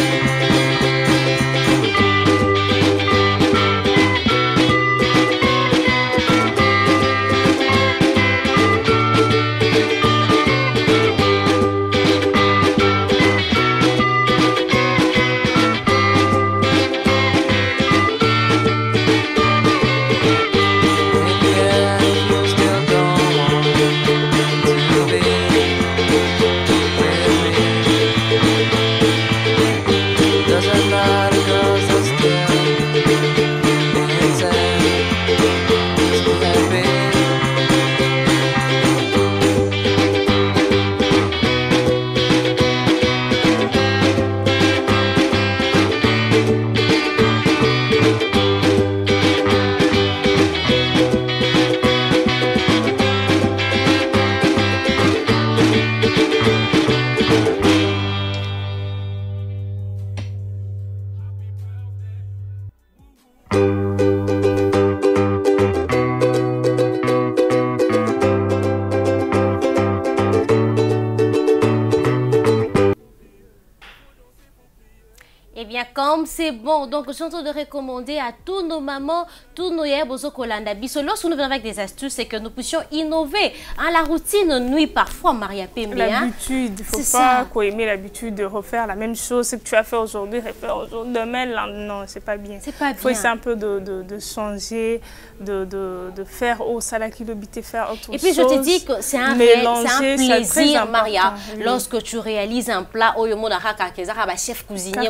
In the end, you still don't want to be with me. Doesn't matter, 'cause I still intend to be happy. Eh bien, comme c'est bon, donc je suis en train de recommander à tous nos mamans, tous nos yebos Kolanda Biso, lorsque nous venons avec des astuces, c'est que nous puissions innover. Hein, la routine nuit parfois, Maria Pembe. L'habitude, il ne faut pas aimer l'habitude de refaire la même chose. Ce que tu as fait aujourd'hui, refaire aujourd'hui, demain, là, non, c'est pas bien. C'est pas bien. Il faut essayer un peu de changer, de faire au salakilobité, faire autre chose. Et puis je te dis que c'est un plaisir, Maria, lorsque tu réalises un plat, chef cuisinier,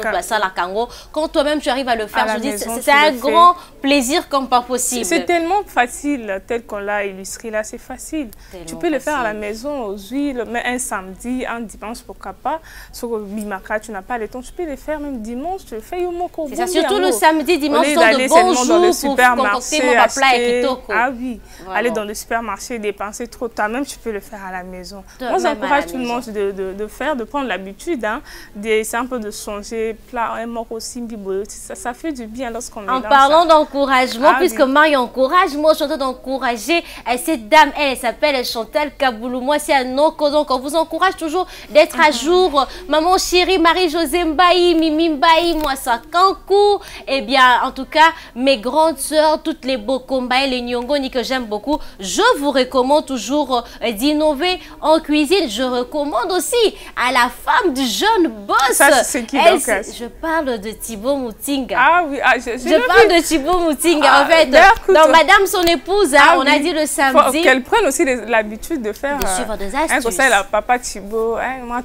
quand toi-même tu arrives à le faire, je dis c'est un grand plaisir comme pas possible. C'est tellement facile, tel qu'on l'a illustré là, c'est facile. Tu peux le faire à la maison, aux huiles, mais un samedi, un dimanche, pourquoi pas. Sur le bimaka, tu n'as pas le temps, tu peux le faire même dimanche, tu le fais au moko. C'est ça, surtout le samedi, dimanche, sont de bons jours pour concocter mon plat et kitoko. Ah oui, aller dans le supermarché, dépenser trop tard, même tu peux le faire à la maison. Moi, j'encourage tout le monde de faire, de prendre l'habitude, hein, c'est un peu de changer plat, un moko simbi, ça fait du bien lorsqu'on mélange. En parlant d'encouragement, puisque Marie encourage, moi je suis en train d'encourager cette dame, elle s'appelle Chantal Kaboulou. Moi c'est un Noko, donc on vous encourage toujours d'être à jour. Maman chérie, Marie-Josée Mbaï, Mimi Mbaï, moi ça Kankou. Eh bien, en tout cas, mes grandes sœurs, toutes les Bokombaï, les Nyongoni que j'aime beaucoup, je vous recommande toujours d'innover en cuisine. Je recommande aussi à la femme du jeune boss. Ça, c'est qui donc? Je parle de Thibaut Moutinga. Ah oui, je parle de Thibaut Moutinga. En fait, dans Madame son épouse, on a dit le samedi. Qu'elle prenne aussi l'habitude de faire. De suivre des astuces. Comme ça, papa Thibaut, moi,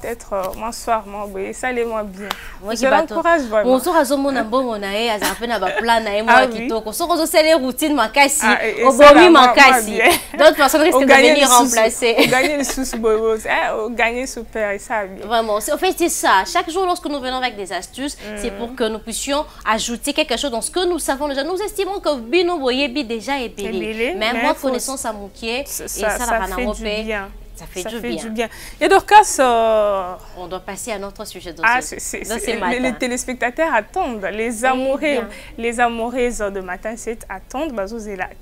peut-être, moi, soir, moi, ça allait moins bien. Je l'encourage vraiment. Mon soeur a son mon ambon, on a fait un plan, moi, qui toque. On se retrouve sur les routines, ma cassie, au bomi, ma cassie. D'autres personnes risquent de venir remplacer. On gagne le sous-bobo, on gagne super, et ça. Vraiment, en fait, c'est ça. Chaque jour, lorsque nous venons avec des astuces, c'est pour que nous puissions ajouter quelque chose dans ce que nous savons déjà. Nous estimons que Bino Boyebi déjà est belé. Mais moi, connaissance à Moukier, et ça fait du bien. Ça fait du bien. Et Dorcas, on doit passer à notre sujet de les téléspectateurs attendent, les amoureuses de Matin 7 attendent.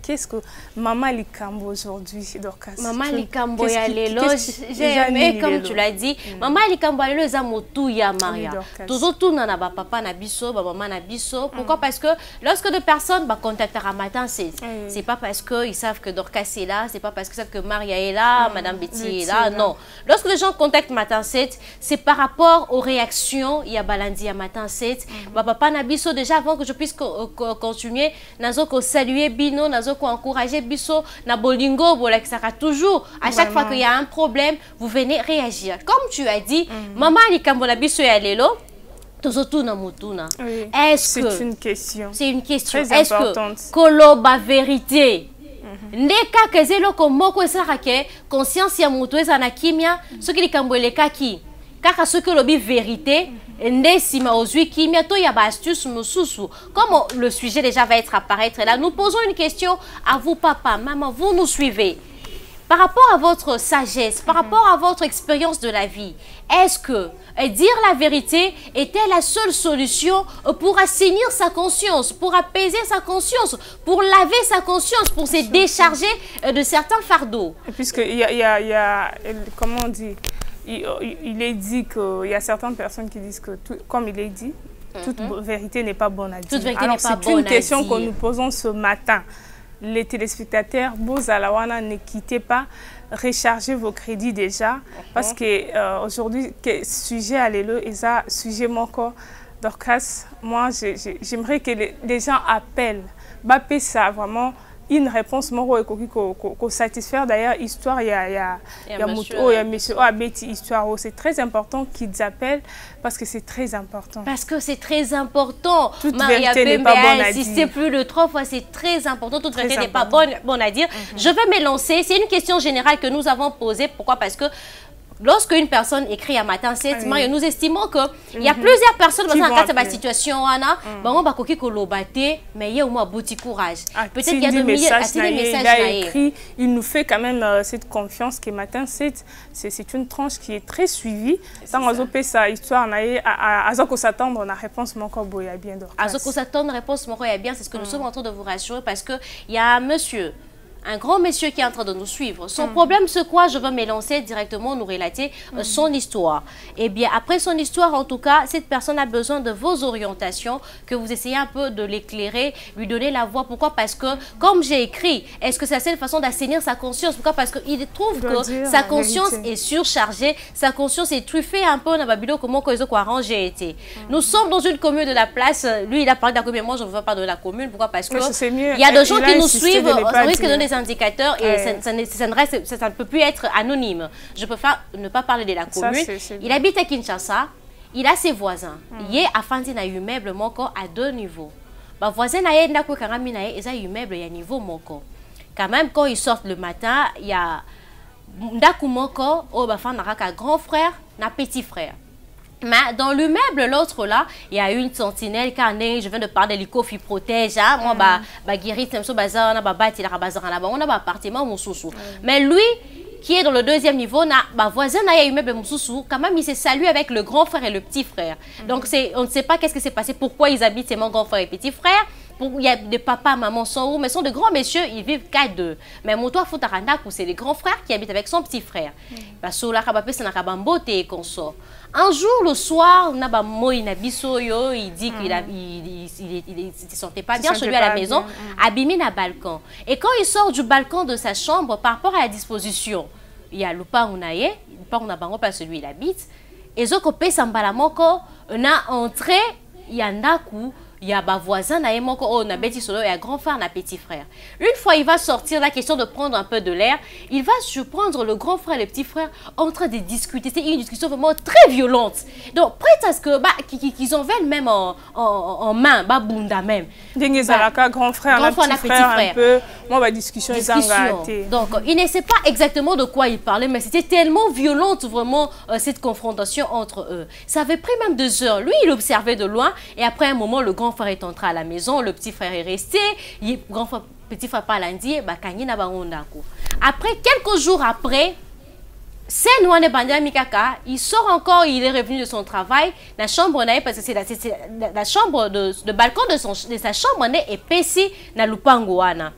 Qu'est-ce que Maman Likambo aujourd'hui, Dorcas? Maman Likambo y a j'ai aimé, comme tu l'as dit. Maman Likambo y a les amoureux ya Maria. Toujours tout na ba papa na biso, ba maman na biso. Pourquoi? Parce que lorsque deux personnes contactent à Matin 7, c'est pas parce qu'ils savent que Dorcas est là, c'est pas parce qu'ils savent que Maria est là, Madame Betty là, non. Lorsque les gens contactent Matin 7, c'est par rapport aux réactions. Il y a Balandi à Matin 7. Papa Nabiso, déjà avant que je puisse continuer, nazo ko saluer Bino, nazo ko encourager Biso, na bolingo, bolexara toujours. À chaque fois qu'il y a un problème, vous venez réagir. Comme tu as dit, maman Likambo Nabiso ya lelo. C'est une question. C'est une question. Est-ce que koloba vérité? Ndeka kezelo komoko esarake conscience ya mutu ezana kimia soki likambo elekaki kaka soki lobi vérité ndesima ozui kimia to ya ba astuce mususu. Comme le sujet déjà va être apparaître là, nous posons une question à vous papa, maman, vous nous suivez. Par rapport à votre sagesse, par rapport à votre expérience de la vie, est-ce que dire la vérité était la seule solution pour assainir sa conscience, pour apaiser sa conscience, pour laver sa conscience, pour se décharger de certains fardeaux? Puisqu'il y a, comment on dit, il est dit qu'il y a certaines personnes qui disent que, comme il est dit, toute vérité n'est pas bonne à dire. Alors c'est une question que nous posons ce matin. Les téléspectateurs, Bozalawana, ne quittez pas, rechargez vos crédits déjà, parce que aujourd'hui, sujet à l'élo, et ça, sujet mon corps, Dorcas, moi, j'aimerais que les gens appellent, Bappé, ça vraiment une réponse moro et qu'on satisfaire. D'ailleurs, histoire, il y a monsieur Abeti histoire, c'est très important qu'ils appellent parce que c'est très important. Parce que c'est très important. Toute vérité n'est pas bonne à dire. Si c'est plus de 3 fois, c'est très important. Toute vérité n'est pas bonne à dire. Je vais me lancer. C'est une question générale que nous avons posée. Pourquoi? Parce que lorsque une personne écrit à Matin 7, nous estimons qu'il y a plusieurs personnes dans cette situation, mais il y a au moins beaucoup de courage. Peut-être qu'il y a des messages. Il a écrit, il nous fait quand même cette confiance que Matin 7, c'est une tranche qui est très suivie. Sans on sa histoire, à s'attendre, on a réponse mon corps boya bien. À s'attendre, réponse mon corps bien, c'est ce que nous sommes en train de vous rassurer parce qu'il y a un monsieur. Un grand monsieur qui est en train de nous suivre. Son problème, c'est quoi? Je vais me lancer directement, nous relater son histoire. Et bien, après son histoire, en tout cas, cette personne a besoin de vos orientations, que vous essayez un peu de l'éclairer, lui donner la voix. Pourquoi? Parce que, comme j'ai écrit, est-ce que c'est la seule façon d'assainir sa conscience? Pourquoi? Parce qu'il trouve que sa conscience est surchargée, sa conscience est truffée un peu dans Babylone, comment ils ont arrangé été. Nous sommes dans une commune de la place. Lui, il a parlé de la commune, moi, je ne veux pas de la commune. Pourquoi? Parce que il y a des gens qui nous suivent, on risque de donner des indicateurs et ça ne peut plus être anonyme. Je préfère ne pas parler de la commune. Il habite à Kinshasa, il a ses voisins. Il est à Fandina immeuble moko à 2 niveaux. Bah voisin na yé ndako karami na yé eza immeuble ya niveau moko. Quand même quand ils sortent le matin, il y a ndako moko o ba fandaka ka grand frère na petit frère. Mais dans l'immeuble, l'autre là, il y a une sentinelle car je viens de parler de l'ICOFI protège. Moi, guérit, on a un appartement, mon sous. Mais lui, qui est dans le 2e niveau, voisin n'a immeuble Moussoussou, quand même il s'est salué avec le grand frère et le petit frère. Donc on ne sait pas qu'est-ce qui s'est passé, pourquoi ils habitent, c'est mon grand frère et petit frère. Il y a des papas, maman sont où, mais sont de grands messieurs, ils vivent 4-2. Mais mon toit Foutaranda, c'est les grands frères qui habitent avec son petit frère. Parce que là, c'est un consort. Un jour, le soir, il dit qu'il ne se sentait pas bien chez lui à la maison, abîmé dans le balcon. Et quand il sort du balcon de sa chambre, par rapport à la disposition, il y a le pas où parce que lui il habite. Et Zokopé Sambalamoko, on a entré il y a Ndaku, il y a ba voisin na moko oh na beti solo, il y a grand frère na petit frère. Une fois il va sortir, la question de prendre un peu de l'air, il va surprendre le grand frère et le petit frère en train de discuter. C'est une discussion vraiment très violente. Donc prête à ce que qu'ils en veulent même en main, ba bunda même. Grand frère na petit frère un peu, moi ba discussion. Donc il ne sait pas exactement de quoi il parlait, mais c'était tellement violente vraiment cette confrontation entre eux. Ça avait pris même 2 heures. Lui il observait de loin et après un moment le grand frère est entré à la maison, le petit frère est resté, grand frère, petit frère pas lundi, après quelques jours après, il sort encore, il est revenu de son travail, la chambre parce que c'est la chambre de balcon de sa chambre est épaissie na lupango wana.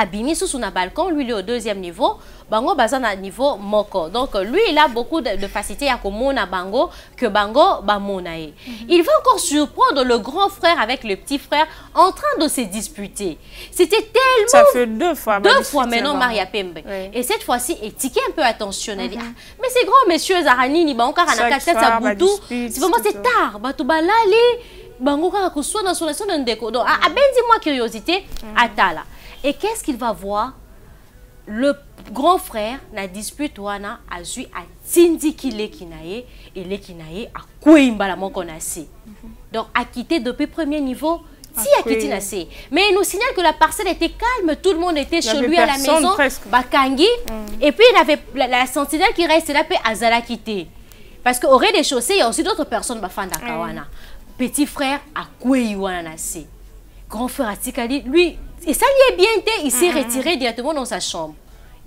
Abimi sous son balcon, lui il est au 2e niveau, bango bazan à niveau moko. Donc lui il a beaucoup de facilité à komona bango que bango bamonae. Il va encore surprendre le grand frère avec le petit frère en train de se disputer. C'était tellement... Ça fait 2 fois. 2 fois maintenant Maria Pembe. Oui. Et cette fois-ci étiqué un peu attentionnel. Mais ces grands messieurs Zaranini bango karana c'est vraiment c'est tard. Batu balali bango kara kuswa na solation de ndeko. Donc abendi moi curiosité atala. Et qu'est-ce qu'il va voir? Le grand frère na dispute wana azui a tindiki lekinaye et lekinaye a kouimba la monkonasi. Donc a quitté depuis premier niveau, si a quitté nasi. Mais il nous signale que la parcelle était calme, tout le monde était chez lui à la maison, bakangi et puis il avait la sentinelle qui reste là à Azala quitté. Parce qu'au rez-de-chaussée, il y a aussi d'autres personnes bafanda kawana. Petit frère a kouiwana nasi. Grand frère Atikali, lui, et ça lui est bien été, il s'est retiré directement dans sa chambre.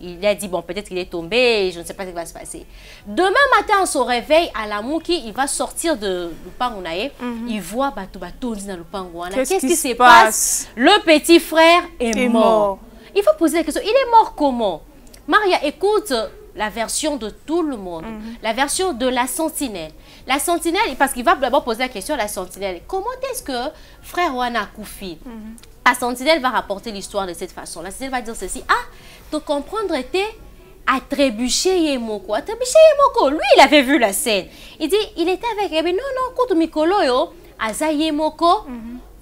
Il a dit, bon, peut-être qu'il est tombé, je ne sais pas ce qui va se passer. Demain matin, on se réveille à la Mouki, il va sortir de Lupangunae, il voit Batoubatoundi dans Lupanguana. Qu'est-ce qui se passe? Le petit frère est mort. Il faut poser la question, il est mort comment? Maria, écoute la version de tout le monde, la version de la sentinelle. La sentinelle, parce qu'il va d'abord poser la question à la sentinelle, comment est-ce que frère Wana Koufi, la sentinelle va rapporter l'histoire de cette façon. La sentinelle va dire ceci, ah, te comprendre était à trébucher Yemoko. À trébucher Yemoko, lui il avait vu la scène. Il dit, il était avec, non, non, koto mikolo yo, aza Yemoko,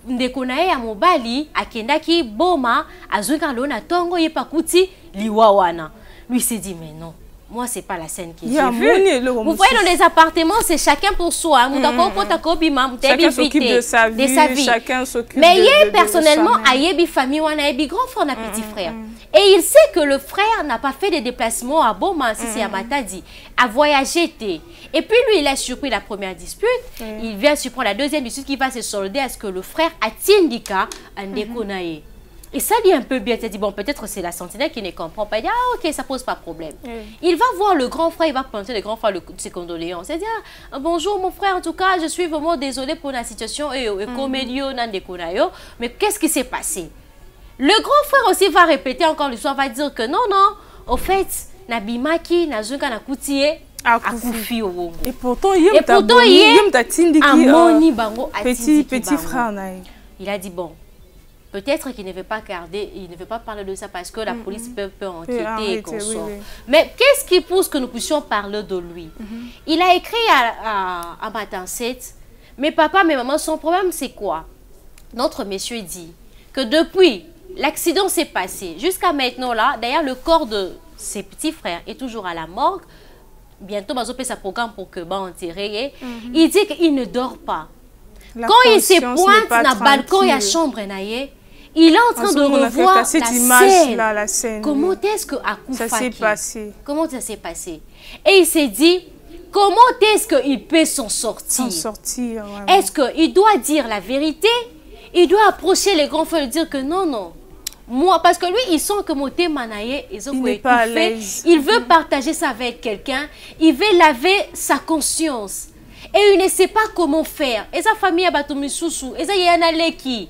ndekonae ya mobali, akendaki boma, azuka lona tongo yepakuti liwawana. Lui s'est dit, mais non. Moi, ce n'est pas la scène qui est vue. Vous voyez, dans les appartements, c'est chacun pour soi. Chacun s'occupe de sa vie, chacun s'occupe de sa vie. Mais personnellement, Ayebi famille, Ayebi grand frère, on a petit frère. Et il sait que le frère n'a pas fait des déplacements à Boma, si c'est à Matadi, à voyager. Et puis lui, il a surpris la première dispute. Il vient surprendre la deuxième dispute qui va se solder à ce que le frère a Tindika en Dekonae. Et ça dit un peu bien, il dit, bon, peut-être c'est la sentinelle qui ne comprend pas. Il dit, ah, ok, ça pose pas de problème. Il va voir le grand frère, il va pointer le grand frère ses condoléances. Il dit, ah, bonjour mon frère, en tout cas, je suis vraiment désolé pour la situation. Mais qu'est-ce qui s'est passé? Le grand frère aussi va répéter encore l'histoire, va dire que non, non, au fait, Nabimaki, Nazuka, Nakoutie, Akoufi. Et pourtant, il y a petit frère. Il a dit, bon. Peut-être qu'il ne veut pas garder, il ne veut pas parler de ça parce que la police peut enquêter et qu'on sort. Mais qu'est-ce qui pousse que nous puissions parler de lui? Il a écrit à Matin 7, mais papa, mais maman, son problème c'est quoi? Notre monsieur dit que depuis l'accident s'est passé, jusqu'à maintenant là, d'ailleurs le corps de ses petits frères est toujours à la morgue. Bientôt, Bazo fait sa programme pour que enterrer. Il dit qu'il ne dort pas. Quand il se pointe dans le balcon et la chambre, il est en train de revoir la scène. Comment est-ce que ça s'est passé? Comment ça s'est passé? Et il s'est dit, comment est-ce qu'il peut s'en sortir? Est-ce qu'il doit dire la vérité? Il doit approcher les grands frères et dire que non, non. Moi, parce que lui, il sent que Moté Manaye, il n'est pas à l'aise. Il veut partager ça avec quelqu'un. Il veut laver sa conscience. Et il ne sait pas comment faire. Et sa famille a battu Missoussou. Et ça y en a qui.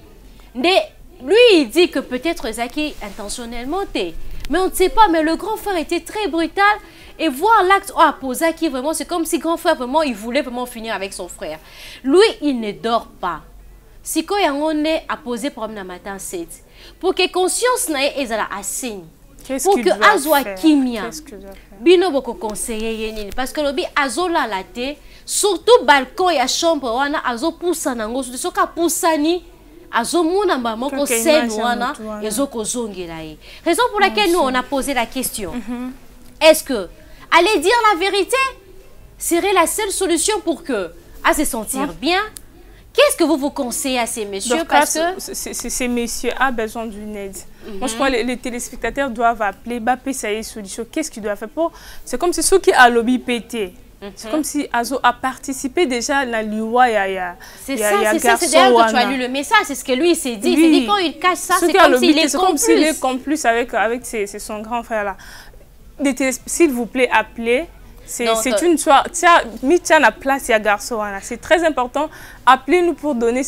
Lui, il dit que peut-être Zaki intentionnellement t'es. Mais on ne sait pas. Mais le grand frère était très brutal. Et voir l'acte pour Zaki, vraiment, c'est comme si grand frère, vraiment, il voulait vraiment finir avec son frère. Lui, il ne dort pas. Si quand on est à poser problème dans matin 7, pour que conscience n'ait ezala assigne. pour que azwa kimia. Qu'est-ce que doit faire? Bino boko conseiller yenini parce que lobi azola la te surtout balcon ya chambre wana azo poussa nango soka poussani azo mona maman ko scène wana ezoko zongela ye. Raison pour laquelle nous on a posé la question. Est-ce que aller dire la vérité serait la seule solution pour que à se sentir bien? Qu'est-ce que vous vous conseillez à ces messieurs? Donc, parce que ces messieurs ont besoin d'une aide. Moi, je crois que les téléspectateurs doivent appeler Bappé, ça y est, solution. Qu'est-ce qu'ils doivent faire pour... C'est comme si ceux qui ont lobby pété. C'est comme si Azo a participé déjà à la loi. C'est ça, c'est d'ailleurs que tu as lu le message. C'est ce que lui s'est dit. Il s'est dit quand il cache ça, c'est comme s'il est complice. C'est comme s'il est complice avec son grand frère-là. S'il vous plaît, appelez. C'est une soirée. Tiens la place, il y a garçon. C'est très important. Appelez-nous pour donner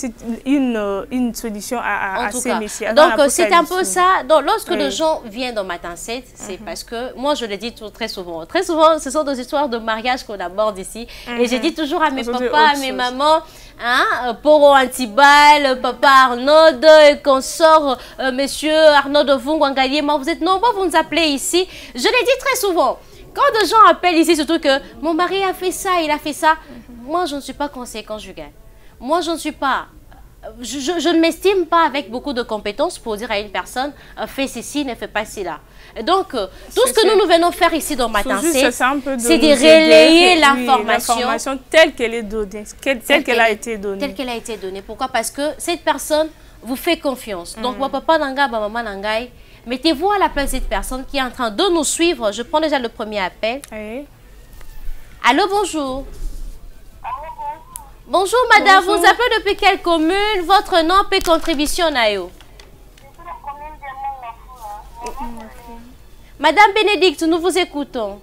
une solution à ces messieurs. Donc, c'est un peu ça. Donc, lorsque les gens viennent dans Matin 7, c'est parce que, moi, je le dis très souvent. Très souvent, ce sont des histoires de mariage qu'on aborde ici. Et je dis toujours à mes papas, à mes mamans, hein, Poro Antibal, papa Arnaud, et consort, monsieur Arnaud de Vungwangaliema, vous êtes nombreux, vous nous appelez ici. Je le dis très souvent. Quand des gens appellent ici, surtout que mon mari a fait ça, il a fait ça, moi je ne suis pas conseiller conjugal. Moi je ne suis pas, je ne m'estime pas avec beaucoup de compétences pour dire à une personne, fais ceci, ne fais pas cela. Et donc, tout ce que nous venons faire ici dans Matin 7, c'est de relayer l'information telle qu'elle est donnée, telle qu'elle a été donnée. Telle qu'elle a été donnée. Pourquoi? Parce que cette personne vous fait confiance. Donc, papa nanga, maman nangai, mettez-vous à la place de cette personne qui est en train de nous suivre. Je prends déjà le premier appel. Oui. Allô, bonjour. Bonjour, madame. Bonjour. Vous appelez depuis quelle commune? Votre nom et contribution, Nayo. Madame Bénédicte, nous vous écoutons.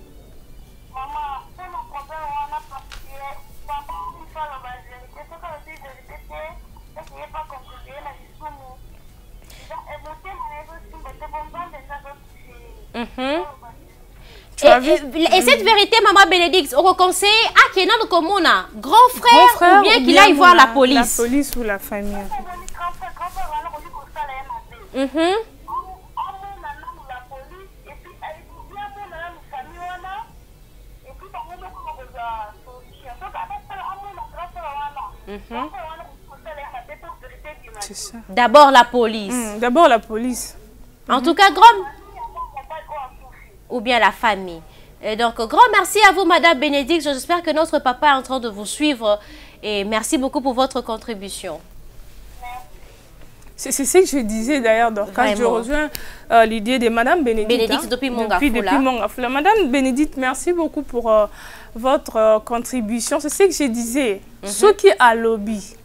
Et cette vérité, maman Bénédicte, on conseille à Kenan Komona, grand frère ou bien qu'il aille voir la police. La police ou la famille. D'abord la police. D'abord la police. En tout cas, grand... Ou bien la famille. Et donc, grand merci à vous, madame Bénédicte. J'espère que notre papa est en train de vous suivre. Et merci beaucoup pour votre contribution. C'est ce que je disais d'ailleurs. Quand je rejoins l'idée de madame Bénédicte. Bénédicte depuis Mongafoula. Madame Bénédicte, merci beaucoup pour votre contribution. C'est ce que je disais. Ceux qui ont lobby,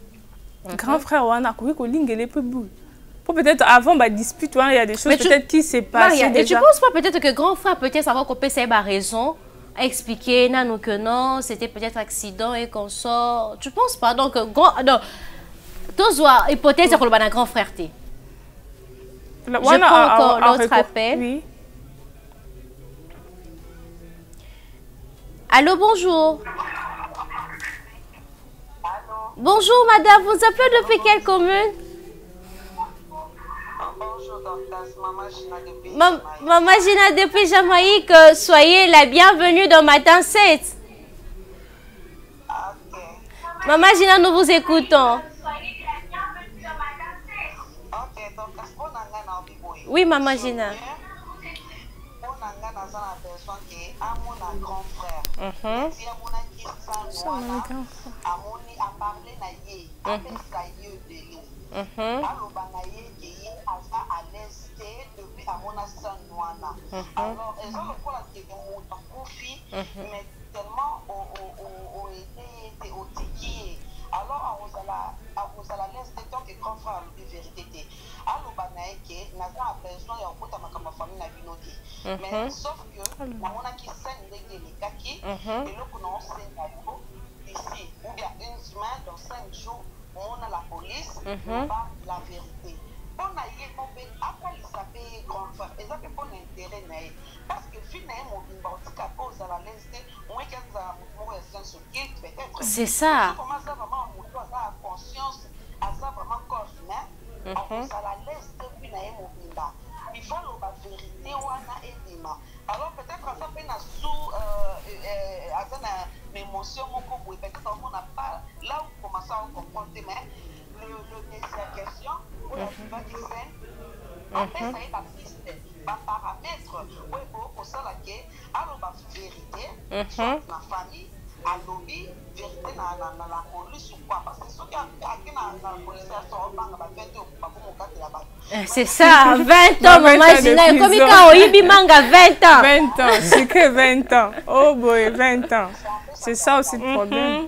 grand frère, on a peut-être avant ma dispute, il y a des choses peut-être qui s'est passé déjà. Et tu penses pas peut-être que grand frère peut-être savoir qu'on peut savoir raison, expliquer que non, c'était peut-être accident et qu'on sort. Tu penses pas? Donc non, tous hypothèse que le grand frère t'es. Je prends encore l'autre appel. Oui. Allô, bonjour. Bonjour madame, vous appelez depuis quelle commune? Bonjour docteur, Maman Gina depuis Jamaïque, soyez la bienvenue dans Matin 7. Okay. Maman Gina, nous vous écoutons. Oui, Maman Gina. Alors, elles ont le coup de conflit, mais tellement au été au tiki. Alors, on a laissé tant que grand frère le vérité. Alors, banaïke, n'a pas besoin de ma famille na binoti. Mais sauf que, on a qui s'en dégué les kaki, et là, on a ici, ou bien une semaine, dans 5 jours, on a la police, on va la vérité. On a eu après il s'appelle grand frère et ça fait pas l'intérêt parce que finalement c'est ça. Il faut la vérité émotion, peut-être qu'on n'a pas, là où on commence à comprendre, mais le désir en question, pour la plupart qui s'aiment, en fait, ça est la piste, par paramètre, où il faut que ça, alors la vérité, la famille, à lobby, vérité dans la police ou quoi, parce que ceux qui ont dans la police, ils sont c'est ça, 20 ans, maman Gina. Comme quand Oyibi manga 20 ans. 20 ans, c'est que 20 ans. Oh boy, 20 ans. C'est ça aussi le problème.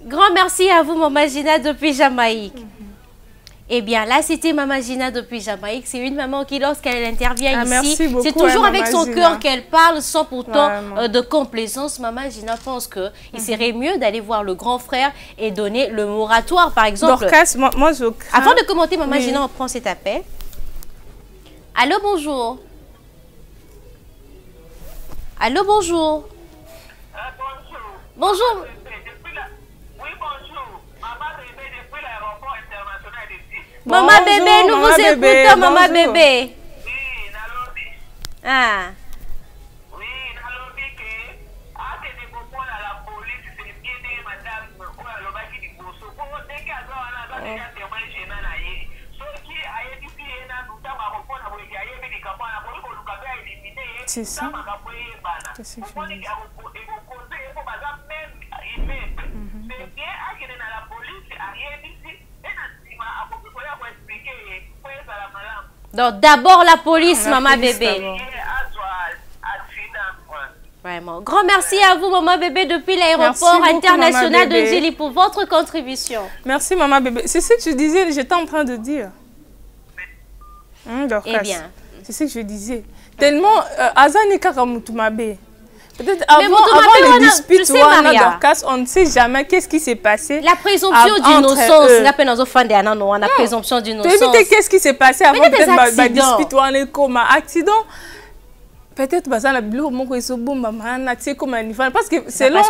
Grand merci à vous, maman Gina, depuis Jamaïque. Eh bien, là, c'était Maman Gina depuis Jamaïque. C'est une maman qui, lorsqu'elle intervient ici, c'est toujours avec son cœur qu'elle parle, sans pourtant de complaisance. Maman Gina pense qu'il serait mieux d'aller voir le grand frère et donner le moratoire, par exemple. Dorcas, moi je crains... Avant de commenter, Maman Gina, on prend cet appel. Allô, bonjour. Allô, bonjour. Bonjour. Bonjour. Maman bébé, nous vous écoutons, maman bébé. Oui, Nalobi. Ah. Oui, Nalobi, la police, c'est bien des madame, ou à l'obaki du Bosso. Pour dès qu'il y a déjà témoin chez Nanaye. Ceux qui a été payé dans le temps, à reprendre, à regarder, mais les campagnes, à reprendre, le campagnes à éliminer. C'est ça. C'est ça. C'est bien à qu'il dans la police, à rien d'ici. Donc d'abord la police, maman bébé. Vraiment. Grand merci à vous, maman bébé, depuis l'aéroport international de Djili pour votre contribution. Merci, maman bébé. C'est ce que je disais, j'étais en train de dire. Eh bien. C'est ce que je disais. Tellement, Azani Kakamutumabe. Peut-être avant les disputes, on ne sait jamais qu'est-ce qui s'est passé. La présomption d'innocence. La présomption d'innocence. Qu'est-ce qui s'est passé avant la dispute ou un accident. Peut-être que la bleu parce que selon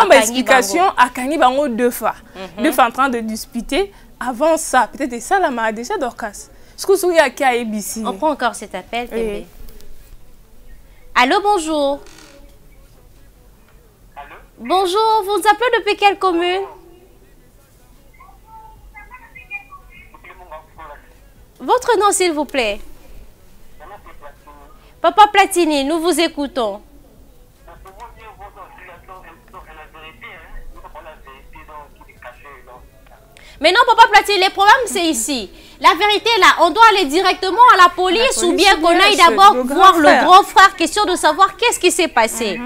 ma explication, à Kani Bango 2 fois. 2 fois en train de disputer. Avant ça, peut-être ça la m'a déjà Dorcas. On prend encore cet appel. Allô, bonjour. Bonjour, vous nous appelez depuis quelle commune? Votre nom, s'il vous plaît. Papa Platini, nous vous écoutons. Mais non, Papa Platini, le problème, c'est ici. La vérité, là, on doit aller directement à la police ou bien qu'on aille d'abord voir le grand frère, question de savoir qu'est-ce qui s'est passé.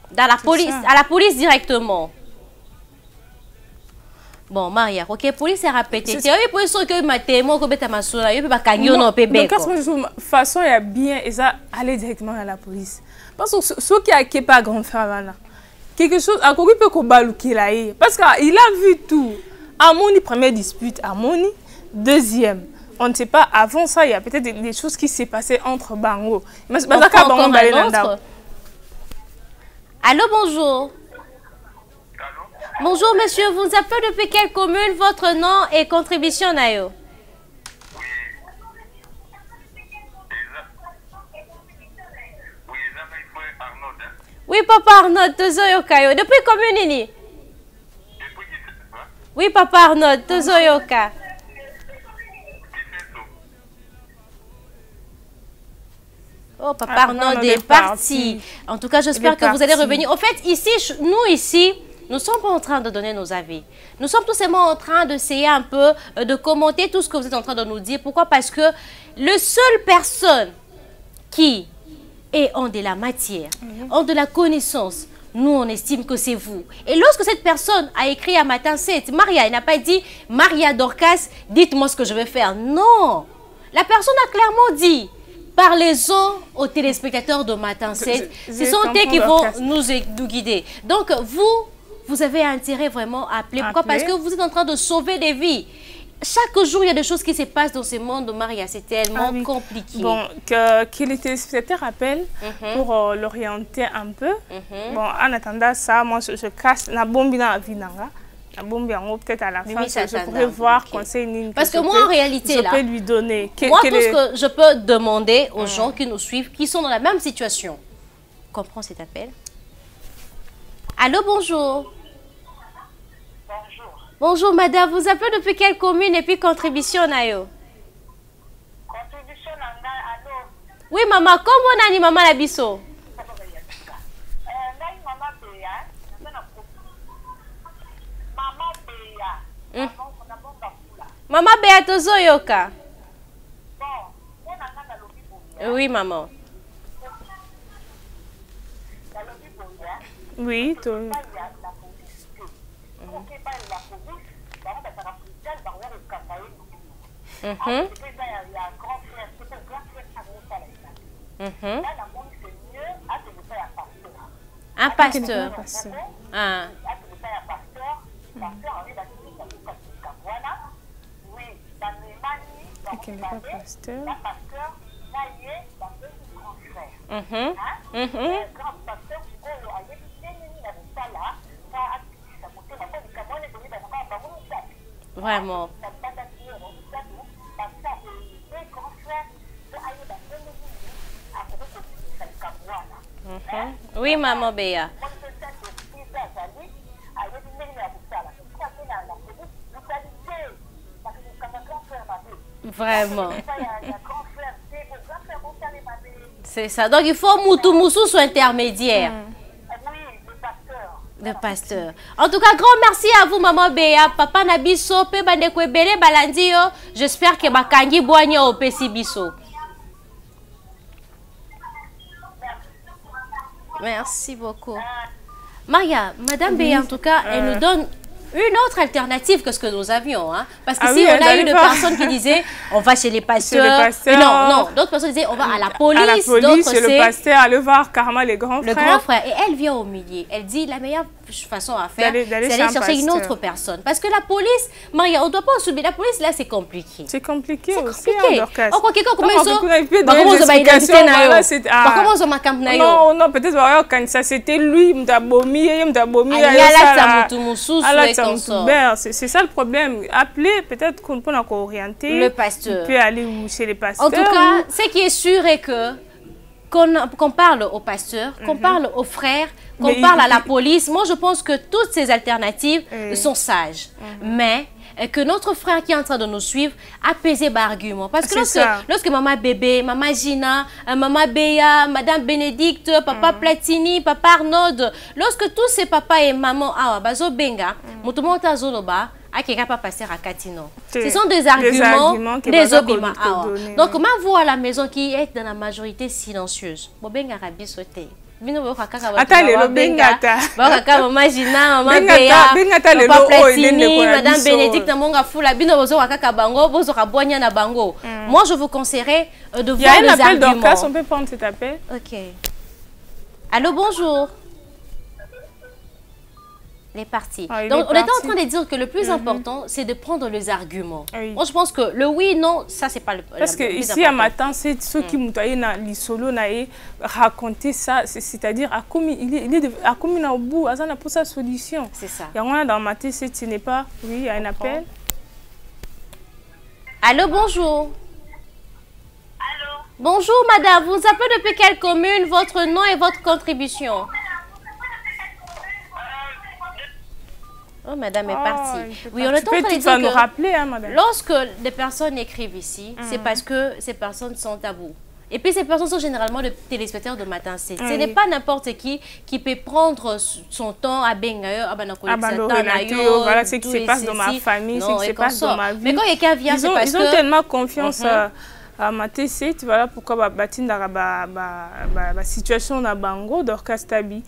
Dans la police, à la police directement. Bon, Maria, ok, police est répété. Tu as eu pour ça que ma témoin, que bête ma soeur, il peut pas gagner non bébé. De toute façon, il y a bien et ça aller directement à la police. Parce que ce qui a qui pas grand frère là, quelque chose à quoi il peut combattre là, parce qu'il a vu tout. À mon première dispute, à mon deuxième. On ne sait pas, avant ça, il y a peut-être des choses qui s'est passées entre Bango. Mais c'est pas ça Bango Allô, bonjour. Bonjour, monsieur. Vous nous appelez depuis quelle commune? Votre nom et contribution, Nayo? Oui, papa Arnaud, Tozoyoka. Depuis commune, Nini? Oui, papa Arnaud, Tozoyoka. Oh, papa Arnaud est parti. En tout cas, j'espère que vous allez revenir. En fait, ici, nous ne sommes pas en train de donner nos avis. Nous sommes tout simplement en train d'essayer un peu de commenter tout ce que vous êtes en train de nous dire. Pourquoi? Parce que le seule personne qui ont de la matière, ont de la connaissance, nous, on estime que c'est vous. Et lorsque cette personne a écrit à Matin 7, Maria, elle n'a pas dit, Maria Dorcas, dites-moi ce que je vais faire. Non. La personne a clairement dit, parlez-en aux téléspectateurs de Matin 7. Ce sont eux qui vont nous guider. Donc, vous avez intérêt vraiment à appeler. Pourquoi? Parce que vous êtes en train de sauver des vies. Chaque jour, il y a des choses qui se passent dans ce monde de Maria. C'est tellement compliqué. Bon, que les téléspectateurs appellent pour l'orienter un peu. Bon, en attendant ça, moi, je casse la bombe dans la vie. peut-être à la fin, je pourrais voir conseil. Parce que moi, en réalité, je peux lui donner. Moi, tout ce que je peux demander aux gens qui nous suivent, qui sont dans la même situation. Comprends cet appel? Allô, bonjour. Bonjour. Bonjour, madame. Vous appelez depuis quelle commune et puis contribution, Nayo? Contribution, allô? Oui, maman. Comment on a dit maman la biso? Maman Béa Tozoyoka. Oui, maman. Oui, toi. Un pasteur. Ah. Qui n'est pas pasteur. Vraiment. Oui, maman Béa. Vraiment. C'est ça. Donc, il faut Moutoumoussou soit intermédiaire. Le pasteur. En tout cas, grand merci à vous, maman Béa. Papa Nabiso, pe bandekwe bele balandio. J'espère que bakangi boigno au Pesibiso. Merci beaucoup. Maria, madame Béa, en tout cas, elle nous donne une autre alternative que ce que nous avions. Hein? Parce qu'ici, on a eu des personnes qui disaient on va chez les pasteurs. Non, d'autres personnes disaient on va à la police. À la police, chez le pasteur, aller voir carrément les grands frères. Le grand frère. Et elle vient au milieu. Elle dit la meilleure façon à faire, c'est d'aller chercher une autre personne. Parce que la police, Maria, on ne doit pas subir. La police, là, c'est compliqué. C'est compliqué aussi. Encore quelqu'un comme ça. Non, peut-être que ça, c'était lui, c'est ça le problème. Appeler, peut-être qu'on peut encore orienter. Le pasteur. Il peut aller chez les pasteurs. En tout cas, ce qui est sûr est que qu'on parle au pasteur, qu'on parle aux frères, qu'on parle à la police. Moi, je pense que toutes ces alternatives sont sages. Mais que notre frère qui est en train de nous suivre a pesé par argument. Parce que lorsque maman Bébé, maman Gina, maman Béa, madame Bénédicte, papa Platini, papa Arnaud, lorsque tous ces papas et maman bazo benga, mutumonta zoloba, pas passer à Katino. Ce sont des arguments des obima. Donc, comment vous à la maison qui est dans la majorité silencieuse? Bobenga rabi sauté. Attends, le bengata. Maman Gina, maman Béa, papa Platini, madame Bénédicte, monga fula, bino bozo wakaka bango, bozo kabonya na bango. Moi, je vous conseillerais de voir les arguments. Il y a un appel d'Orcas, on peut prendre cet appel. Ok. Allô, bonjour. Il est parti. Donc, on était en train de dire que le plus important, c'est de prendre les arguments. Moi, je pense que le oui, non, ça, c'est pas le plus Parce que ici, à matin, c'est ceux qui m'ont l'isolo, raconté ça, c'est-à-dire, il est au bout, il a pour sa solution. C'est ça. Il y a dans ma tête, ce n'est pas. Oui, il y a un appel. Allô, bonjour. Allô. Bonjour, madame. Vous appelez depuis quelle commune, votre nom et votre contribution? Oh, madame est partie. Oui, on est en train de dire nous rappeler, hein, madame. Lorsque des personnes écrivent ici, c'est parce que ces personnes sont à bout. Et puis ces personnes sont généralement des téléspectateurs de Matin 7. Ce n'est pas n'importe qui peut prendre son temps à Bengayo, à voilà ce qui se passe dans ma famille, ce qui se passe dans ma vie. Mais quand quelqu'un vient, c'est parce que... Ils ont tellement confiance à Matin 7, voilà pourquoi la situation dans Bango, d'Orcas Tabi.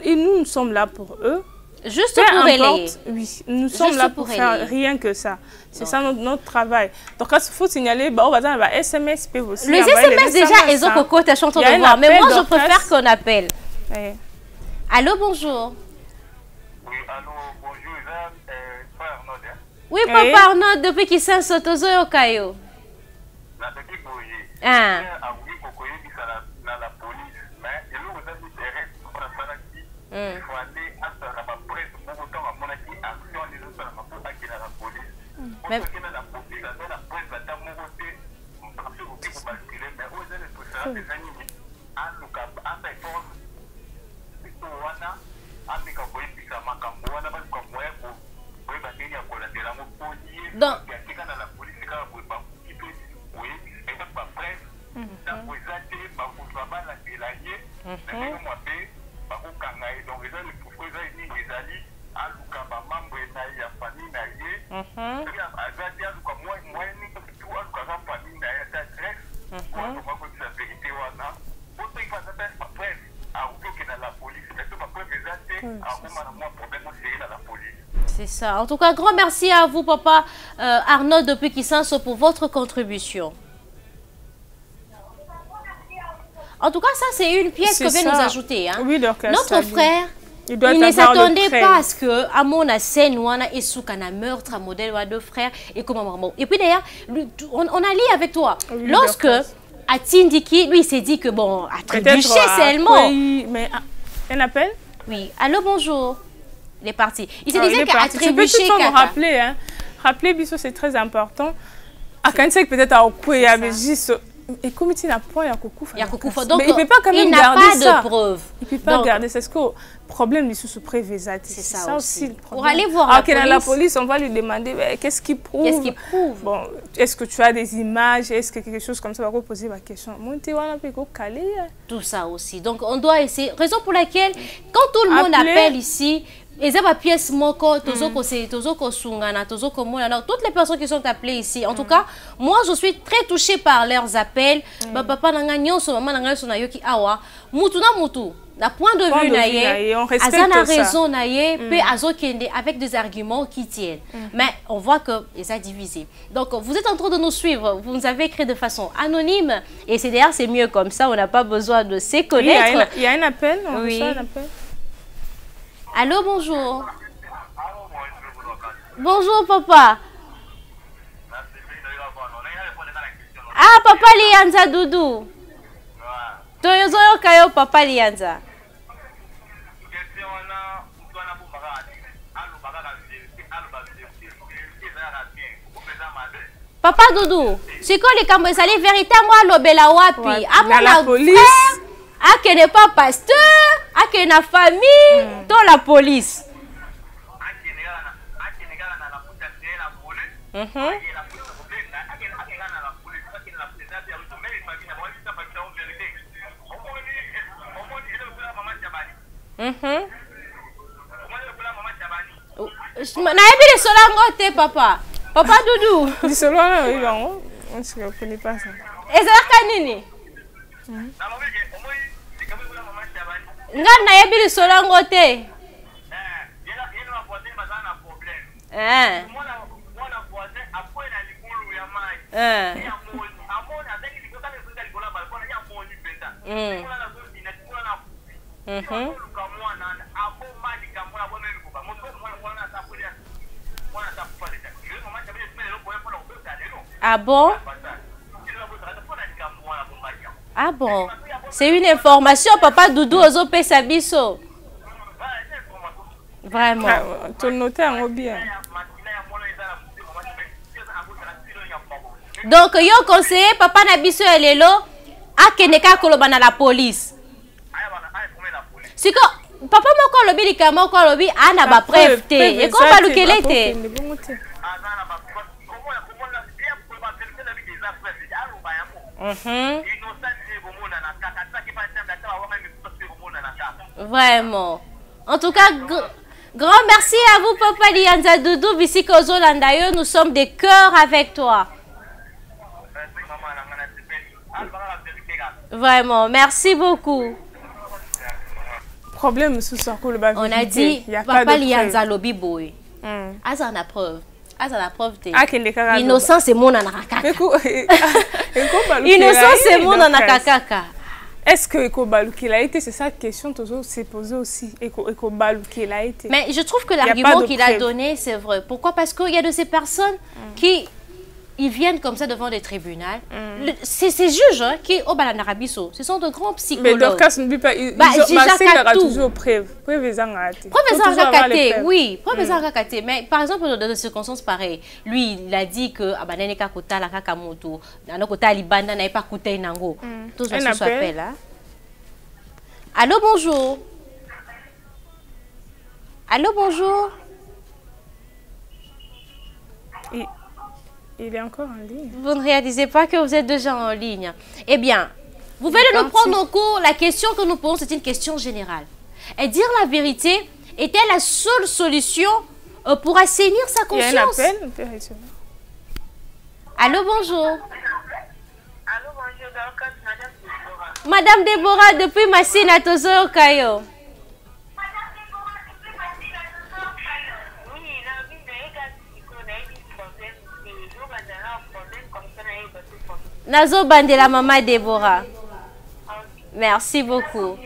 Et nous sommes là pour eux. Juste pour relayer. Oui, nous sommes là pour faire rien que ça. C'est ça notre travail. Donc, il faut signaler, on va dire, SMS peut aussi. Les SMS, déjà, ils ont coco, tu as chanté de voir. Mais moi, je préfère qu'on appelle. Allô, bonjour. Oui, allô, bonjour. Papa Arnaud. Oui, Papa Arnaud, depuis qu'il s'est sotozo au caillou. La petite bougie. Ah. La police, mais il nous a dit il faut aller à la presse beaucoup de temps à mon avis action Donc, c'est ça. En tout cas, grand merci à vous, papa Arnaud depuis Kisanso, pour votre contribution. En tout cas, ça, c'est une pièce que vient nous ajouter. Hein. Oui, notre frère, il ne s'attendait pas à ce que Amona Senwana et Soukana meurtre à modèle ou à deux frères et comme maman. Et puis d'ailleurs, on a lu avec toi. Oui, lorsque Atindiki, lui, il s'est dit que bon, à trébucher seulement. Mais un appel? Oui. Allô, bonjour. Il est parti. Il se disait qu'à trébucher. Tu peux me rappeler, hein. Rappeler, Bissot, c'est très important. À Kansek, peut-être à Okouya, mais juste. Et comme il n'a pas, il y a Koukoufa. Donc, mais il ne peut pas quand même garder ça. Il n'a pas de preuve. Il ne peut pas garder ça. Est-ce que le problème est sous prévésat? C'est ça aussi. Le problème. Pour aller voir la police, on va lui demander qu'est-ce qu'il prouve. Qu'est-ce qu'il prouve? Bon, est-ce que tu as des images? Est-ce que quelque chose comme ça va poser la question? Tout ça aussi. Donc, on doit essayer. Raison pour laquelle, quand tout le monde appelle ici, et ça va pièce moko toutes les personnes qui sont appelées ici, en tout cas moi je suis très touchée par leurs appels. Papa nanga nyonso maman nanga nyonso na yoki awa mutu na mutu na point de vue na ye azana raison na ye pe azokende avec des arguments qui tiennent, mais on voit que ils sont divisés. Donc vous êtes en train de nous suivre, vous nous avez écrit de façon anonyme et c'est d'ailleurs c'est mieux comme ça, on n'a pas besoin de se connaître. Il y a un appel, on oui. reçoit un appel. Allô, bonjour. Bonjour, papa. Ah, papa Lianza Doudou. Toyozoyo kayo, papa Lianza. Papa Doudou, c'est quoi les cambo salé véritablement l'obela wapi? À la police. Ah, qui n'est pas pasteur, ah, qui est la famille, dans la police. Naebi le solangote, papa. Papa Doudou. Le solangote, on ne se connaît pas ça. Et ça va nini? Nga naebi le solangote. Ah bon? Ah bon? C'est une information, papa Doudou Ozo Pesabiso. Vraiment. Tu notes un bien. Donc, yo conseiller papa Nabiso Elelo a keneka koloba na la police. C'est que papa moko lobi likama ko lobi ana ba preuve te. Et ko ba lukelete. Vraiment. En tout cas, grand merci à vous, papa Lianza Doudou, Bisiko Zolandayo. Nous sommes des cœurs avec toi. Vraiment, merci beaucoup. Problème sous ça, on a dit, papa Lianza Lobi Boy. Asa na preuve. Asa na preuve te. Innocent c'est mon anakaka. Innocent c'est mon anakaka. Est-ce que Ekobalou qu'il a été, c'est ça la question que s'est posée aussi. Ekobalou qu'il a été. Mais je trouve que l'argument qu'il a donné, c'est vrai. Pourquoi? Parce qu'il y a de ces personnes qui ils viennent comme ça devant des tribunaux. Ces juges hein, qui au Balanabiso, ce sont de grands psychologues. Mais Dorcas ne dit pas, ils ont toujours preuve. Preuve oui, preuve mais par exemple, dans des circonstances pareilles, lui, il a dit que Abaneneka Kota la Kakamoto, Nanokota Libanda n'avait pas coûté Nango. Tout ça s'appelle. Allô, bonjour. Allô, bonjour. Il est encore en ligne. Vous ne réalisez pas que vous êtes déjà en ligne. Eh bien, vous venez de nous prendre en cours. La question que nous posons, c'est une question générale. Et dire la vérité était la seule solution pour assainir sa conscience. Il y a un appel. Allô, bonjour. Allô, bonjour, Madame Déborah. Madame Déborah, depuis Massina Tozo Kayo. Nazo Bandela Maman Déborah. Merci beaucoup.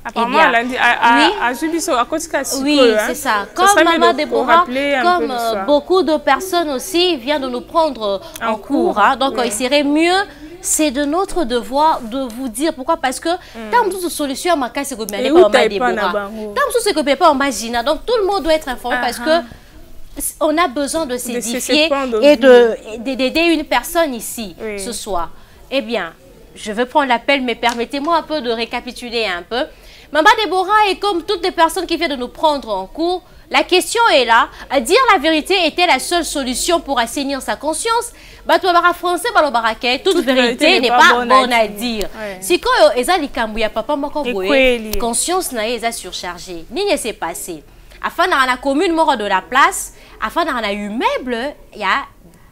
Apparemment, eh bien, elle a dit à Jubiso, à côté de oui, c'est ça. Comme Maman Déborah, comme beaucoup de personnes aussi viennent de nous prendre en cours. Hein. Donc, il serait mieux, c'est de notre devoir de vous dire pourquoi. Parce que tant que solution, ma casse, c'est que Maman Déborah. Tant que c'est que pas imaginer. Donc, tout le monde doit être informé parce que on a besoin de s'édifier et d'aider une personne ici ce soir. Eh bien, je veux prendre l'appel, mais permettez-moi un peu de récapituler un peu. Maman Déborah est comme toutes les personnes qui viennent de nous prendre en cours. La question est là. Dire la vérité était la seule solution pour assainir sa conscience. Français, toute vérité n'est pas bonne à dire. Si quand papa conscience n'a surchargée. Ni s'est passé. Afin dans la commune mort de la place, afin dans la immeuble, il y a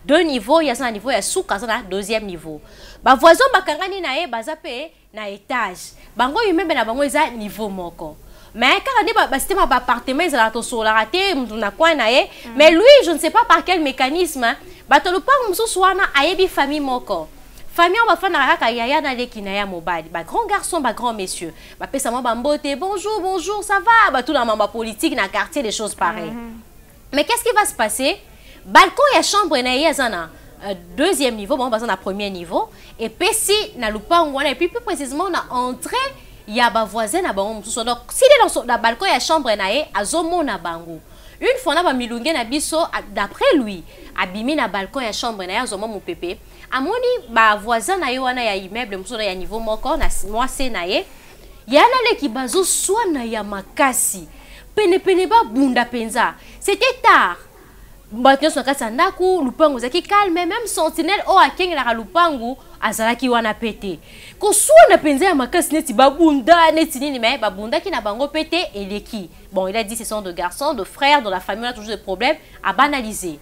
deux niveaux, il y a un niveau, il y a sous un deuxième niveau. Ba voisin bakangani na e bazape na étage. Bango immeuble na bango eza niveau moko. Mais quand on dit système appartement ils ont sur la raté na quoi na e, mais lui je ne sais pas par quel mécanisme, batolo pa mususu wana ayebi famille moko. Famille on va faire na kaka yaya na leki na ya mobile. Ba grand garçon, ba grand monsieur. Ba pesa mo ba mbote, bonjour, bonjour, ça va? Ba tout dans ma politique na quartier des choses pareilles. Mais qu'est-ce qui va se passer? Balcon et chambre na yazana deuxième niveau, bon basé na premier niveau et puis si na lupango et puis plus précisément na entrée, il y a ba voisin na bango mususu. Donc si dans la balcon et chambre na ye azomo na bango. Une fois na ba milunge na biso d'après lui, abimi na balcon et chambre na ye azomo mon pépé. Amoni ba voisin na ye wana ya immeuble mususu ya niveau moko na moise na ye. Yana le ki bazo soit na ya makasi. Pene ba bunda penza. C'était tard. Batyo son kasa ndaku lupango zaki calme même sentinelle o akengela lupango azalaki wana pété. Ko soit na penza ya makasi neti babunda neti nini mais babunda ki na bango pété eleki. Bon, il a dit ce sont deux garçons, deux frères dans la famille on a toujours des problèmes à banaliser.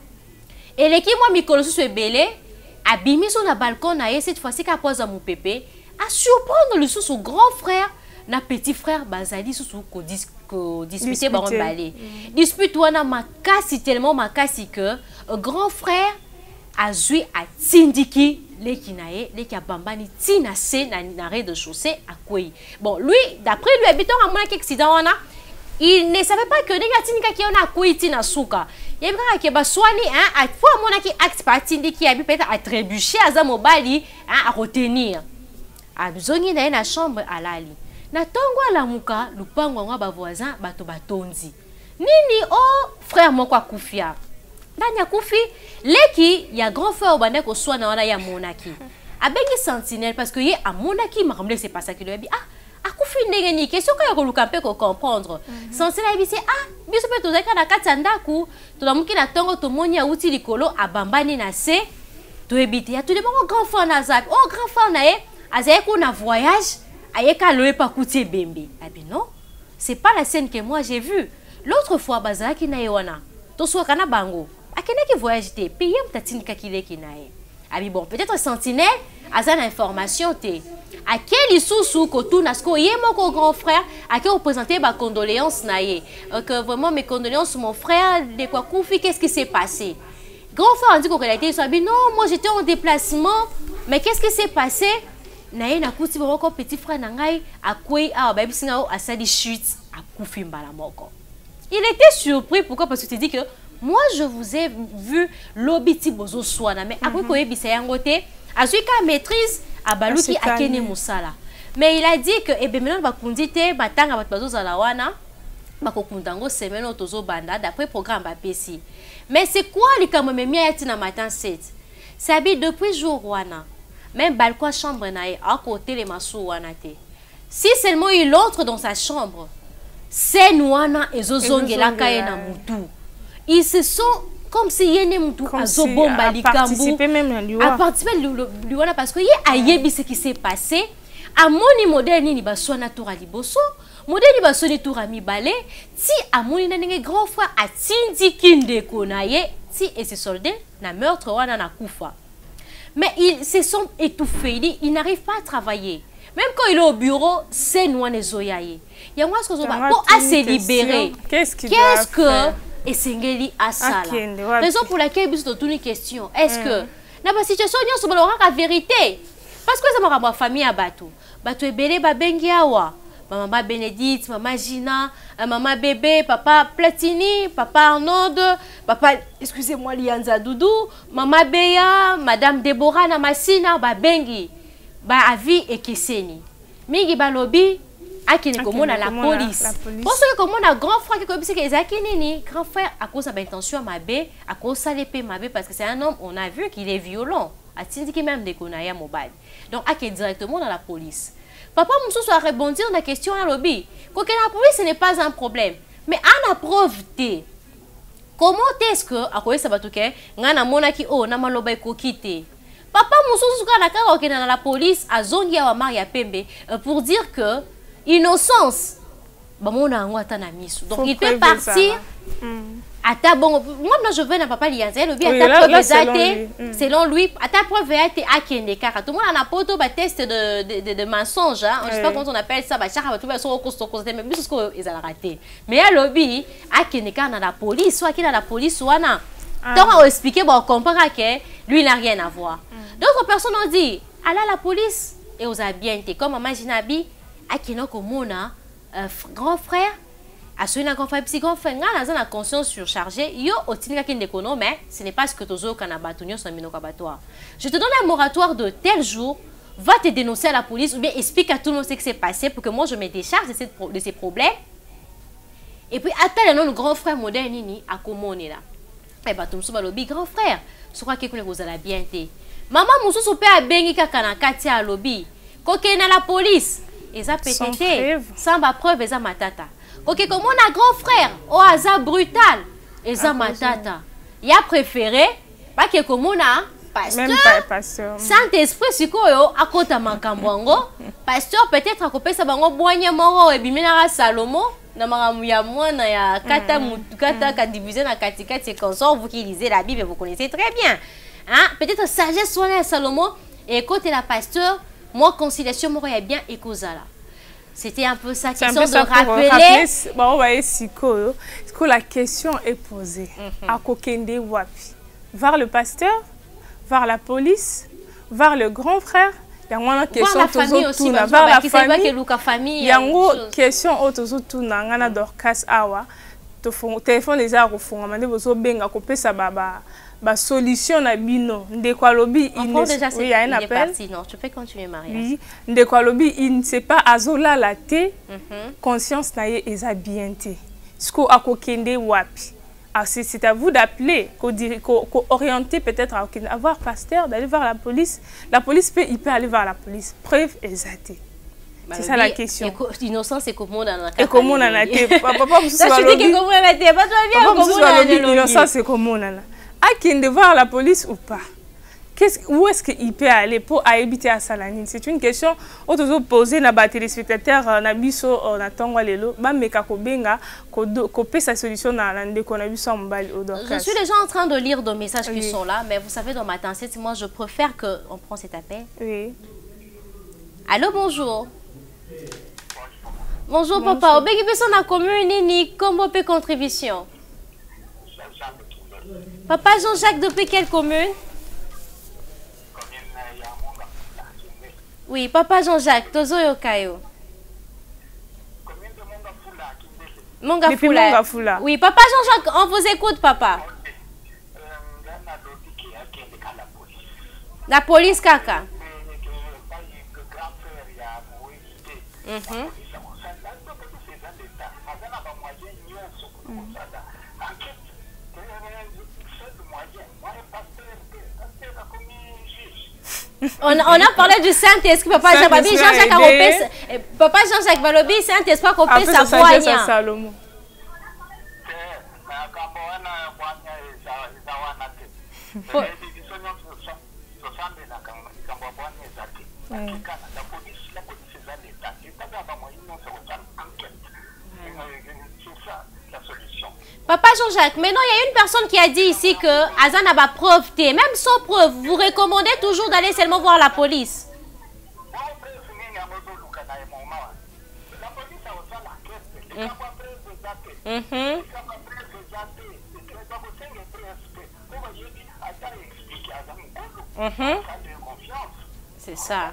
Eleki moi mikolo su belé abimi sur la balcon na ye cette fois-ci ka pose mon pépé à surprendre le sous grand frère na petit frère bazali sous ko disputer baron balé. Dispute wana makasi tellement makasi que grand frère a joué à tindiki leki nae leki abambani tina se na rez de chaussée à kwei. Bon, lui d'après lui habitant à mon accident wana, il ne savait pas que nega tindika ki ona kwei tina suka. Yebra ke baswani hein à fois mon aki acte par tindiki abi peut-être à trébucher à zamobali hein à retenir. A zongi na na chambre alali. Na tongo alamuka lupango ngwa ba voisin bato batonzi. Nini oh frère moko akufia. Ndani akufi leki ya grand frère obane ko swa na wana ya monaki. Abengi sentinelle parce que ye a monaki makamle c'est pas ça qui lui a dit ah akufi ndenge ni question ko yokoluka pe ko comprendre. Sentinelle bi c'est ah biso pe tozaka na kati ndaku tolamuki na tongo tomoni ya uti likolo abambani na se to ebite ya tout le monde grand frère na zap. Oh grand frère na ye azaye ko na voyage ayeka loe pa kuti bembe. Ah ben non, c'est pas la scène que moi j'ai vue. L'autre fois bazaki na yewana. To so kana bango. Akena ki voyage te, payer mtatine kakile ki na ye. Ah bon, peut-être sentinelle azana information te. À quel isusu ko tout nasko ye moko grand frère, à quel représenter ba condoléances na ye. Que vraiment mes condoléances mon frère de quoi Koufi, qu'est-ce qui s'est passé? Grand frère a dit qu'on a été soit non, moi j'étais en déplacement, mais qu'est-ce qui s'est passé? Naye na kuti boko petit frère nangai akwei a ba bisinga o asali chute akufi mbala moko. Il était surpris pourquoi parce que tu dis que moi je vous ai vu lobiti bozo swana mais après ko yebisa yango te azui ka maîtrise abaluki akene musala mais il a dit que ebe maintenant ba kundite batanga bat bazo zala wana bako kundango semaine otozo banda d'après programme ba PC mais c'est quoi les kamemia yati na matin 7 sabi depuis jour wana même balcon chambre nae à côté les masou wana te si seulement il entre dans sa chambre c'est noana ezozongela kaye na mutu ils se sont comme si yene mutu azobomba likambu a participer liwana parce que ye ayebi ce qui s'est passé a moni modèle ni basona tour liboso modèle basoni tour mibale ti amoni na ndenge grand frère atindiki ndeko na ye ti et se soldé na meurtre wana na kufa mais ils se sont étouffés ils n'arrivent pas à travailler même quand il est au bureau c'est noana zoyaye ya moi ce que pour à se libérer qu'est-ce que et singeli asala raison pour laquelle biso toute une question est-ce que na ba situation nyonso balora la vérité parce que ça m'a famille à bateau ebele ba bengi awa maman Bénédicte maman Gina maman bébé papa Platini papa Arnold papa excusez-moi Lianza Doudou maman Beya madame Déborah na Masina ba bengi ba avi ekeseni mingi balobi akini komona la police parce que comme on a grand frère qui comme c'est que ezakini grand frère à cause de intention mabe à cause ça l'épée mabe parce que c'est un homme on a vu qu'il est violent a tindiki même des konaya mobile donc akini directement dans la police papa Moussou a rebondi dans la question à lobby que la police ce n'est pas un problème mais à la preuve t comment est-ce que à quoi ça va tout que ngana monaki o na maloba ekokite papa Moussou na kaka okena na la police a zongi wa Maria Pembe pour dire que innocence bamona ngo ata na misu donc il peut partir ata bon moi je veux na papa Lianza le bien ata preuve selon lui ata preuve été akende car tout le monde a poto ba test de mensonge hein je sais pas comment on appelle ça ba chaka ba tout ba so costo mais biso ko ezala raté mais à lobby akende car na la police soit qu'il a la police wana donc on expliquer bon on comprend que lui il n'a rien à voir d'autres personnes ont dit allez à la police et aux habienté comme maman Jinabi akina komona grand frère a celui grand frère petit grand frère ngana na conscience surchargée yo otinika kende kono mais ce n'est pas ce que tozo kana batunyo so minoko abattoir je te donne un moratoire de tel jour va te dénoncer à la police ou bien explique à tout le monde ce qui s'est passé pour que moi je me décharge de ces problèmes et puis attends le grand frère moderne nini akomone là et batumso balobi grand frère je crois que vous allez bien te maman mususu pe abengi kaka na kati ya lobby kokena la police et ça peut être sans ma preuve et ça matata ok comme on a grand frère au hasard brutal et ça matata il a préféré pas que comme on a pasteur Saint-Esprit sikoyo akota makambwango pasteur peut-être akopesa bango boanye moro et bimina Salomo na maramu ya mwana ya kata mutukata ka diviser na katikati consort vous qui lisez la Bible vous connaissez très bien hein peut-être sagesse soit Salomo et côté la pasteur moi conciliation moro ya bien et kozala c'était un peu ça question de rappeler bon on va essayer que la question est posée à kokende wapi vers le pasteur vers la police vers le grand frère yango question toujours tout na vers la famille yango question autour tout na ngana Dorcas awa to téléphone les a refonga mande bozo benga ko pesa baba ba solution na bino ndeko alobi il est parti non tu peux continuer Maria oui ndeko alobi il ne sait pas azola la té conscience na ye eza bien té sko akokende wapi c'est à vous d'appeler ko orienter peut-être à avoir pasteur d'aller voir la police il peut aller voir la police preuve exacte c'est ça la question innocence c'est comment dans la et comment on en a té papa ça je dis que comment on a té pas toi bien comment on a té innocence c'est comment on a à qui de voir la police ou pas où est-ce qu'il peut aller pour habiter à Salanine? C'est une question autour posée na ba téléspectateurs na biso na tongwa lelo ba meka ko benga ko pe sa solution na ndeko na biso mbali odoka. Je suis déjà en train de lire des messages qui sont là mais vous savez dans ma tendance moi je préfère que on prend cet appel. Oui. Allô bonjour. Bonjour papa, obégi personne na commune ni combo pe contribution. Papa Jean-Jacques depuis quelle commune? Oui, papa Jean-Jacques, Tozo Yokayo. Depuis Mongafula. Oui, papa Jean-Jacques, on vous écoute, papa. La police, kaka. On a parlé du Saint-Esprit, papa Jean-Jacques Papa Jean-Jacques Balobi, Saint-Esprit qu'on peut savoir. Papa Jean-Jacques, maintenant il y a une personne qui a dit ici que Azan n'a pas preuve, même sans preuve, vous recommandez toujours d'aller seulement voir la police. C'est ça.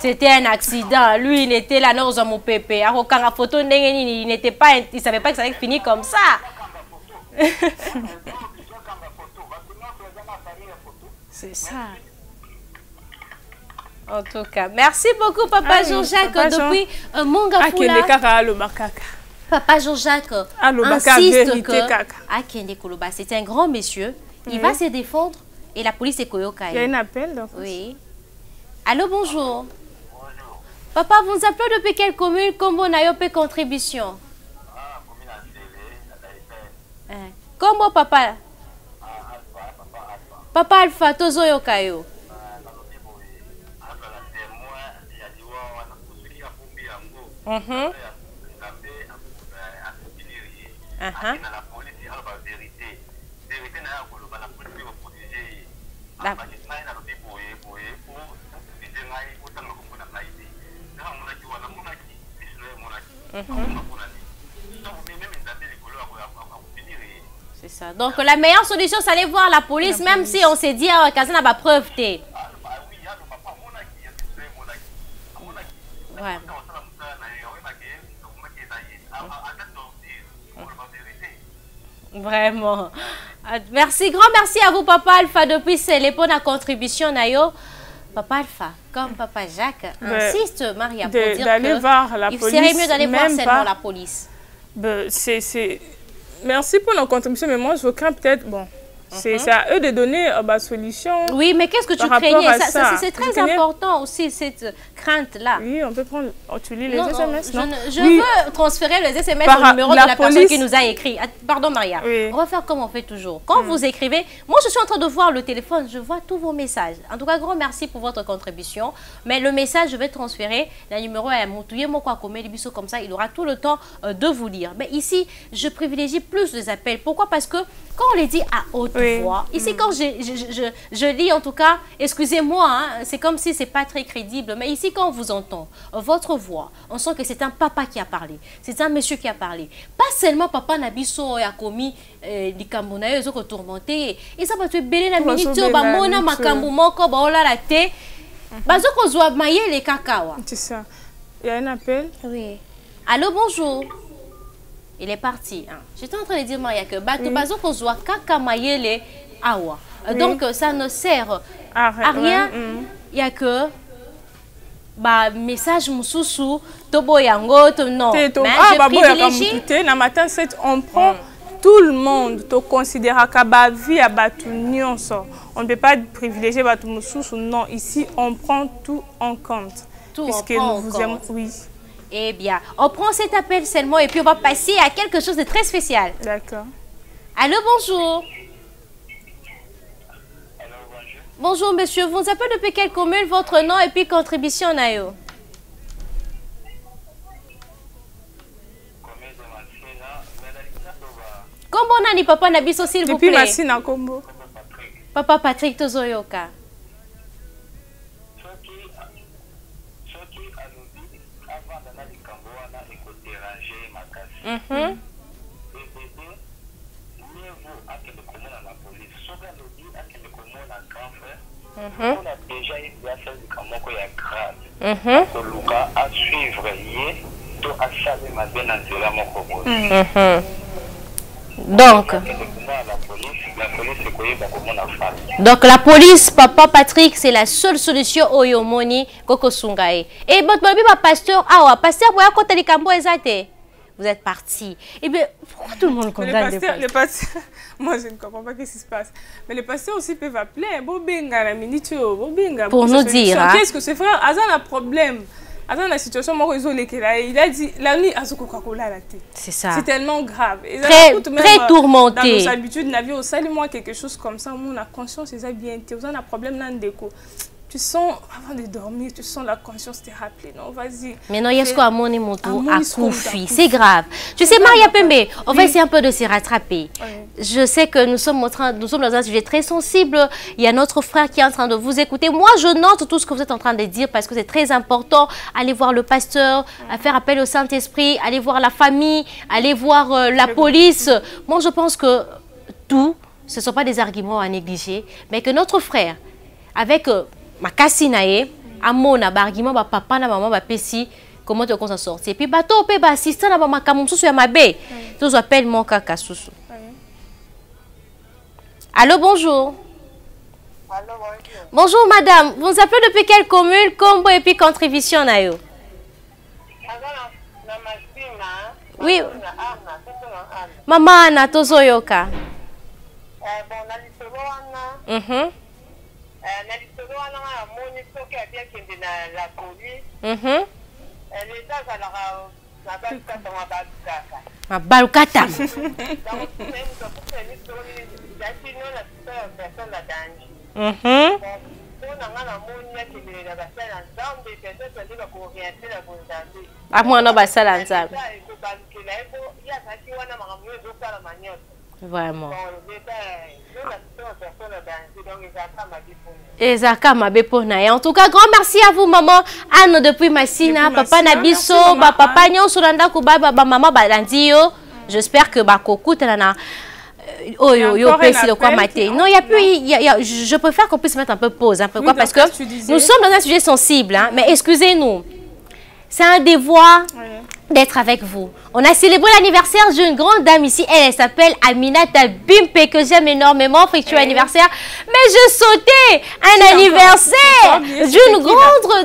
C'était un accident. Lui, il était là dans mon pépé. Quand la photo, il n'était pas, il savait pas que ça allait finir comme ça. C'est ça. En tout cas, merci beaucoup, Papa Jean-Jacques, depuis Mongafula. Papa Jean-Jacques insiste que c'est un grand monsieur. Il va se défendre et la police est Koyoka. Il y a un appel. Donc. Oui. Allô, bonjour. Papa, vous nous appelez depuis quelle commune? Comment on a eu contribution? Comment papa? Papa Alpha, Tozo Yokayo. C'est ça. Donc la meilleure solution, c'est aller voir la police, même si on s'est dit qu'Azan n'a pas preuve. Ouais. Vraiment. Merci, grand merci à vous, Papa Alpha, depuis les pour la contribution. Papa Alpha, comme Papa Jacques, insiste, Maria, pour dire d'aller voir la police. Il serait mieux d'aller voir seulement la police. Merci pour la contribution, mais moi, je crains peut-être... Bon. C'est à eux de donner la solution. Oui, mais qu'est-ce que tu craignais? C'est très important aussi, cette crainte-là. Oui, on peut prendre... Oh, tu lis les SMS, non? Je veux transférer les SMS au numéro de la personne qui nous a écrit. Pardon, Maria. Oui. On va faire comme on fait toujours. Quand vous écrivez, moi, je suis en train de voir le téléphone, je vois tous vos messages. En tout cas, grand merci pour votre contribution. Mais le message, je vais transférer. Le numéro est comme ça, il aura tout le temps de vous lire. Mais ici, je privilégie plus les appels. Pourquoi? Parce que quand on les dit à haute voix, ici quand je lis en tout cas, excusez-moi, hein, c'est comme si c'est pas très crédible, mais ici quand on vous entend, votre voix, on sent que c'est un papa qui a parlé, c'est un monsieur qui a parlé. Pas seulement papa Nabiso a commis des Camerounais, ils ont tourmenté, et ça va te béler la minute, mona makambu moko baola la té, bazo ko zwa maye les cacawa. C'est ça. Il y a un appel. Oui. Allô, bonjour. Il est parti. Hein. J'étais en train de dire, Maria, que bazo kozwa kaka mayele awa. Donc, ça ne sert à rien. Il n'y a que message moussousou, tobo yango, non. Mais je privilégie... On prend tout le monde, tu considères que vie à batu nyonso. On ne peut pas privilégier batu moussousou, non. Ici, on prend tout en compte. Tout puisque nous vous aimons, oui. Eh bien, on prend cet appel seulement et puis on va passer à quelque chose de très spécial. D'accord. Allô, bonjour. Allô, bonjour. Bonjour, monsieur. Vous nous appelez depuis quelle commune, votre nom et puis contribution, Nayo? Comment on a dit papa Nabiso, s'il vous plaît? Depuis Massina Combo. Papa Patrick Tozoyoka. On a déjà eu des affaires de Kamoko ya grave. Koluka à suivre yé, to à savoir ma bien en zéla moko boss. Donc, la police, papa Patrick, c'est la seule solution au Yomoni Koko Sungae. Et votre pasteur, pasteur, vous êtes parti. Et bien, pourquoi tout le monde condamne les pasteurs? Moi, je ne comprends pas ce qui se passe. Mais les pasteurs aussi peuvent appeler. Pour nous dire. Qu'est-ce que c'est, frère? Azan a un problème. Dans la situation, il a dit la nuit à ce Coca-Cola la tête. C'est ça. C'est tellement grave. Très tourmenté. Dans nos habitudes, on a vu au salut-moi quelque chose comme ça, on a conscience, c'est bien. On a un problème dans le déco. Tu sens, avant de dormir, tu sens la conscience te rappeler. Non, vas-y. Mais non, il y a ce qu'on a mon moto à Koufi. C'est grave. Tu sais, Maria Pembe, on va essayer un peu de se rattraper. Je sais que nous sommes dans un sujet très sensible. Il y a notre frère qui est en train de vous écouter. Moi, je note tout ce que vous êtes en train de dire parce que c'est très important. Allez voir le pasteur, à faire appel au Saint-Esprit, allez voir la famille, allez voir la police. Moi, je pense que tout, ce ne sont pas des arguments à négliger, mais que notre frère, avec makasi nae amona ba argument ba papa na maman ba pesi comment tu s'en sortir et puis bato pe ba assistant na ba makamu susu ya mabe tous appelle mon kaka susu. Allô, bonjour. Allô, bonjour. Bonjour madame, vous nous appelez depuis quelle commune, combo et puis contribution na yo? Oui. Maman na tozo yoka. Balukata. Vraiment. En tout cas, grand merci à vous, maman Anne depuis Massina, papa Nabiso, papa Nyon Solanda Kuba, maman Balandio. J'espère que Bakoko Tanana. Oh, yo, pèse le quoi maté. Non, il y a plus. Je préfère qu'on puisse mettre un peu pause, un peu quoi, parce que nous sommes dans un sujet sensible, hein, mais excusez-nous. C'est un devoir d'être avec vous. On a célébré l'anniversaire d'une grande dame ici. Elle s'appelle Aminata Bimpe, que j'aime énormément. Fêtue anniversaire. Mais je sautais un anniversaire d'une grande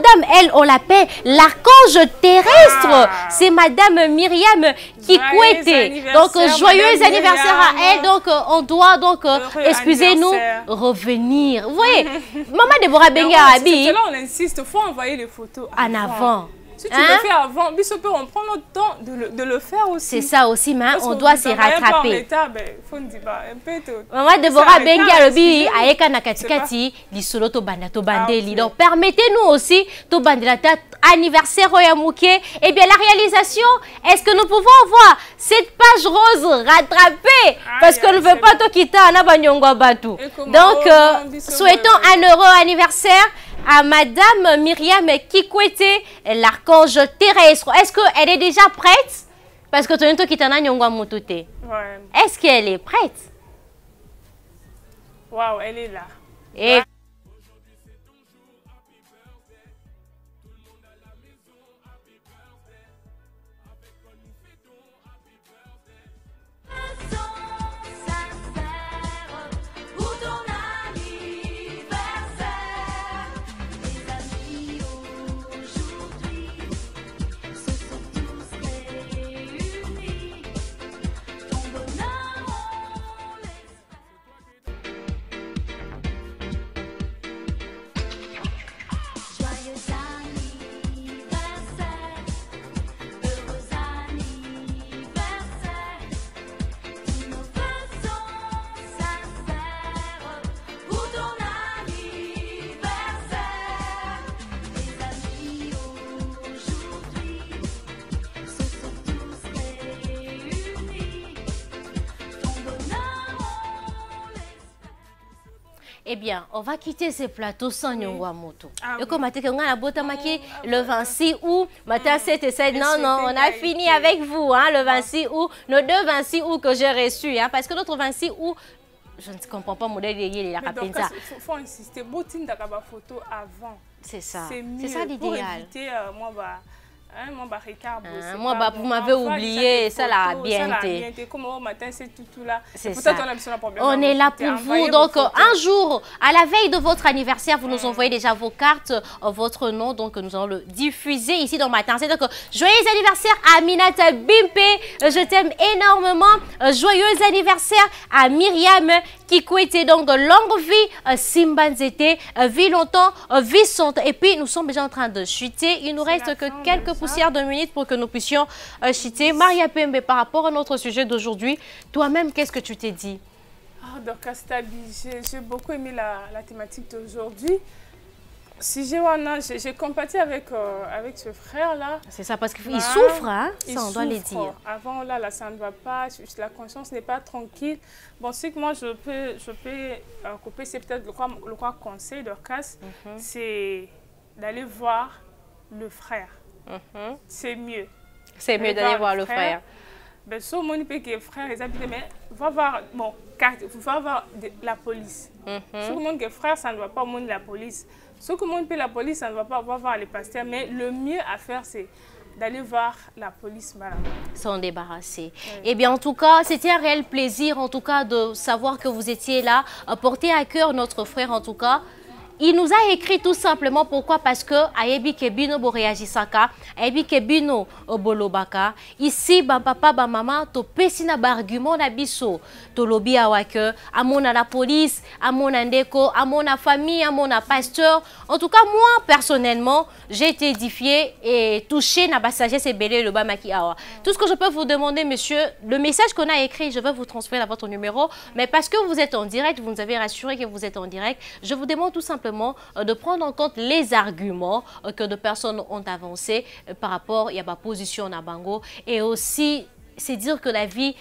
dame. Elle, on l'appelle l'archange terrestre. C'est Madame Myriam Kikwete. Donc, joyeux anniversaire à elle. Donc, on doit, excusez-nous, revenir. Vous voyez, Maman Deborah Benga-Abi. Là, on insiste, il faut envoyer les photos en avant. Si tu le fais avant, on prend notre temps de le faire aussi. C'est ça aussi, mais on doit se rattraper. Maman Deborah Benga Lobi ayeka na katikati lisolo to banda to bandeli. Donc permettez-nous aussi to bandela anniversaire Oyamouké. Et bien la réalisation, est-ce que nous pouvons voir cette page rose rattrapée parce qu'on ne veut pas to quitter na banyongwa batu. Donc souhaitons un heureux anniversaire à Madame Myriam Kikwete, l'archange terrestre. Est-ce qu'elle est déjà prête? Parce que tu as qui t'en a nyongwa mutute. Est-ce qu'elle est prête? Waouh, elle est là. Et eh bien, on va quitter ces plateaux sans Nyongwa Moto. Et comme le 26 août, matin 7 et 7, non, on a fini avec vous, hein, le 26 août, nos deux 26 août que j'ai reçus, hein, parce que notre 26 août, Je ne comprends pas modèle il y a il faut insister. Boutine d'akaba photo avant. C'est ça. C'est ça l'idéal. Pour éviter moi, vous m'avez oublié, ça l'a bien été. Comme au matin, c'est tout là. C'est ça. On est là pour vous. Donc, un jour, à la veille de votre anniversaire, vous nous envoyez déjà vos cartes, votre nom. Donc, nous allons le diffuser ici dans Matin. C'est donc, joyeux anniversaire à Aminata Bimpe. Je t'aime énormément. Joyeux anniversaire à Myriam Kikwete. Donc, longue vie, Simbanzete. Vie longtemps, vie santé. Et puis, nous sommes déjà en train de chuter. Il nous reste que quelques poussières de minutes pour que nous puissions chuter. Maria Pembe, par rapport à notre sujet d'aujourd'hui, toi-même, qu'est-ce que tu t'es dit? Donc, j'ai beaucoup aimé la thématique d'aujourd'hui. Si j'ai compati avec ce frère-là. C'est ça, parce qu'il souffre, hein? Ça, on doit le dire. Avant, là, ça ne va pas, la conscience n'est pas tranquille. Bon, ce que moi, je peux couper, c'est peut-être le quoi conseil de casse, c'est d'aller voir le frère. C'est mieux. C'est mieux d'aller voir le frère. Ben, si on peut que frère, mais va voir, bon, va voir la police. Si on monde que frère, ça ne va pas au monde la police. Si on monde peut la police, ça ne va pas voir les pasteurs. Mais le mieux à faire, c'est d'aller voir la police. S'en débarrasser. Oui. Eh bien, en tout cas, c'était un réel plaisir, en tout cas, de savoir que vous étiez là, porter à cœur notre frère, en tout cas. Il nous a écrit tout simplement pourquoi, parce que Ayebi Kebino Boreagisaka, Ayebi Kebino Bolobaka, ici, papa, maman, to pesina bargument na biso, to lobby awake, à mon la police, à mon ndeko, à mon famille, à mon pasteur. En tout cas, moi, personnellement, j'ai été édifiée et touchée na sagesse et belé le bamaki awa. Tout ce que je peux vous demander, monsieur, le message qu'on a écrit, je vais vous transférer à votre numéro, mais parce que vous êtes en direct, vous nous avez rassuré que vous êtes en direct, je vous demande tout simplement de prendre en compte les arguments que de personnes ont avancés par rapport à la position na bango, et aussi c'est dire que la vie,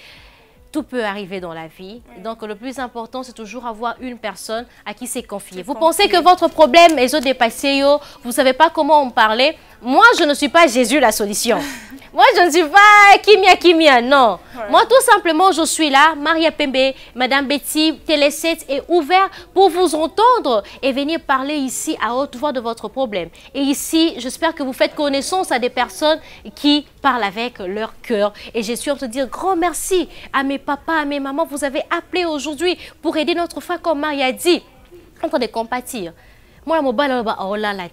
tout peut arriver dans la vie. Donc, le plus important, c'est toujours avoir une personne à qui c'est confié. Vous pensez que votre problème est dépassé, vous ne savez pas comment en parler. Moi, je ne suis pas Jésus la solution. Moi, je ne suis pas Kimia, non. Ouais. Moi, tout simplement, je suis là, Maria Pembe, Madame Betty, Télé 7 est ouvert pour vous entendre et venir parler ici à haute voix de votre problème. Et ici, j'espère que vous faites connaissance à des personnes qui parlent avec leur cœur. Et j'ai su te dire grand merci à mes papas, à mes mamans. Vous avez appelé aujourd'hui pour aider notre frère, comme Maria dit, en train de compatir. Moi, mon bal, oh là là,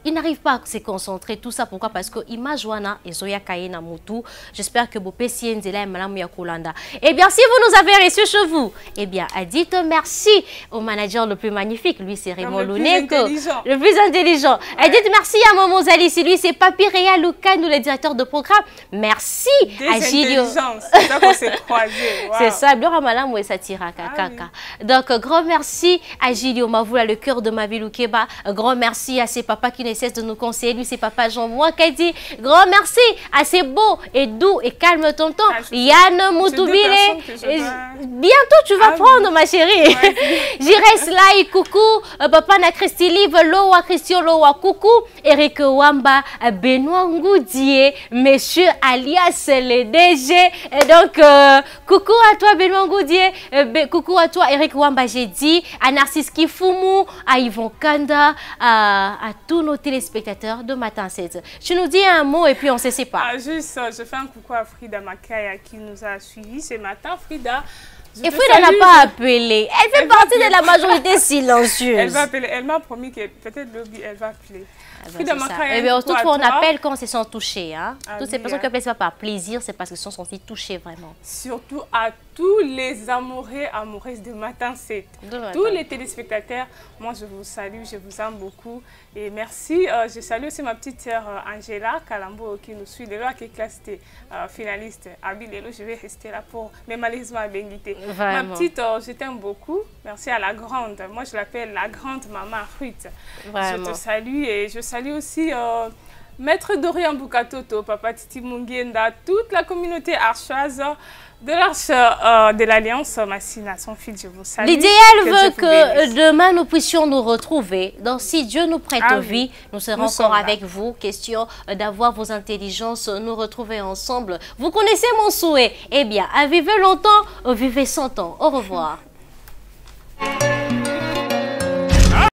il n'arrive pas à se concentrer, tout ça. Pourquoi? Parce que image wana et zoya kaina mutu. J'espère que vous pessiez nzela malam ya kolanda. Eh bien, si vous nous avez reçus chez vous, eh bien, dites merci au manager le plus magnifique. Lui, c'est Raymond Luneko, le plus intelligent. Ouais. Dites merci à Momo Zalissi. Lui, c'est Papi Réa Lukanou, le directeur de programme. Merci à Gilio. C'est ça qu'on s'est croisés. Wow. C'est ça. Donc, grand merci à Gilio Mavoula, le cœur de ma ville Lukeba. Grand merci à ses papas qui ne cesse de nous conseiller. Lui, c'est papa Jean-Moi qui dit grand merci à ces beaux et doux et calmes tonton Yann Moutoubile. Bientôt, tu vas prendre, ma chérie. Ouais. J'irai là, coucou. Papa na Christy Live, Loa Christian Loa, coucou. Eric Wamba, Benoît Ngoudier, monsieur alias le DG. Et donc, coucou à toi, Benoît Ngoudier. Coucou à toi, Eric Wamba, j'ai dit. À Narcisse Kifumu, à Yvon Kanda, à tous nos téléspectateurs de Matin 7. Tu nous dis un mot et puis on se sépare. Juste, je fais un coucou à Frida Makaya qui nous a suivis ce matin. Frida, et Frida n'a pas appelé. Elle fait partie de la majorité silencieuse. Elle va appeler. Elle m'a promis que peut-être elle va appeler. Frida Makaya, mais toutefois, on appelle quand ils sont touchés. Hein? Toutes ces personnes qui appellent ça par plaisir, c'est parce qu'ils sont sentis touchés vraiment. Surtout à tous les amoureux, amoureuses de Matin 7. Tous les téléspectateurs, moi je vous salue, je vous aime beaucoup. Et merci. Je salue aussi ma petite sœur Angela Kalambo qui nous suit de là, qui est classée finaliste à Bilelo. Je vais rester là pour, mais malheureusement à Benguité. Ma petite, je t'aime beaucoup. Merci à la grande. Moi je l'appelle la grande maman Ruth. Je te salue et je salue aussi Maître Dorian Bukatoto, Papa Titi Mungienda, toute la communauté archoise de l'Arche de l'Alliance Massina, son fils, je vous salue. L'idéal veut que demain nous puissions nous retrouver. Donc si Dieu nous prête vie, nous serons encore avec vous. Question d'avoir vos intelligences, nous retrouver ensemble. Vous connaissez mon souhait. Eh bien, vivez longtemps, vivez 100 ans. Au revoir.